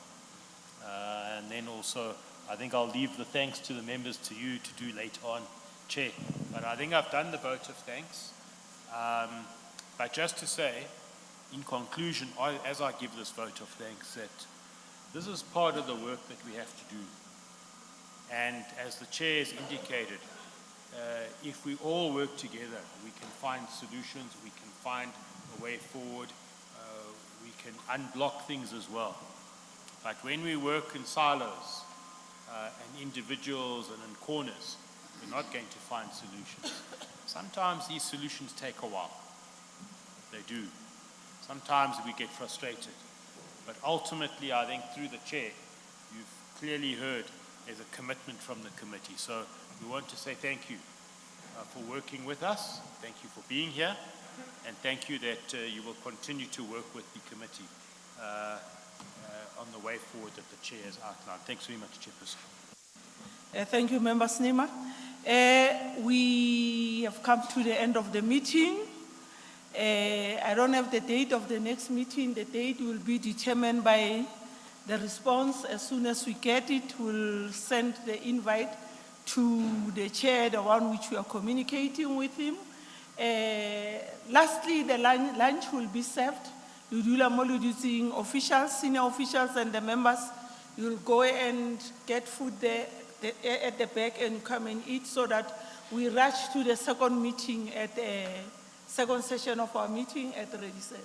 And then also, I think I'll leave the thanks to the members to you to do later on, Chair. But I think I've done the vote of thanks. But just to say, in conclusion, as I give this vote of thanks, that this is part of the work that we have to do. And as the Chair has indicated, if we all work together, we can find solutions, we can find a way forward, we can unblock things as well. But when we work in silos and individuals and in corners, we're not going to find solutions. Sometimes these solutions take a while. They do. Sometimes we get frustrated. But ultimately, I think through the Chair, you've clearly heard there's a commitment from the committee. So we want to say thank you for working with us. Thank you for being here. And thank you that you will continue to work with the committee on the way forward that the Chair has outlined. Thanks very much, Chairperson. Thank you, Member Snema. We have come to the end of the meeting. I don't have the date of the next meeting. The date will be determined by the response. As soon as we get it, we'll send the invite to the Chair, the one which we are communicating with him. Lastly, the lunch will be served. Ludula Moludusing officials, senior officials, and the members, you'll go and get food there at the back and come and eat so that we rush to the second meeting at the second session of our meeting at Redison.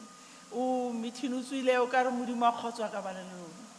O meeting o tswile o ka re Modimo a kgotswa ka bana le lona.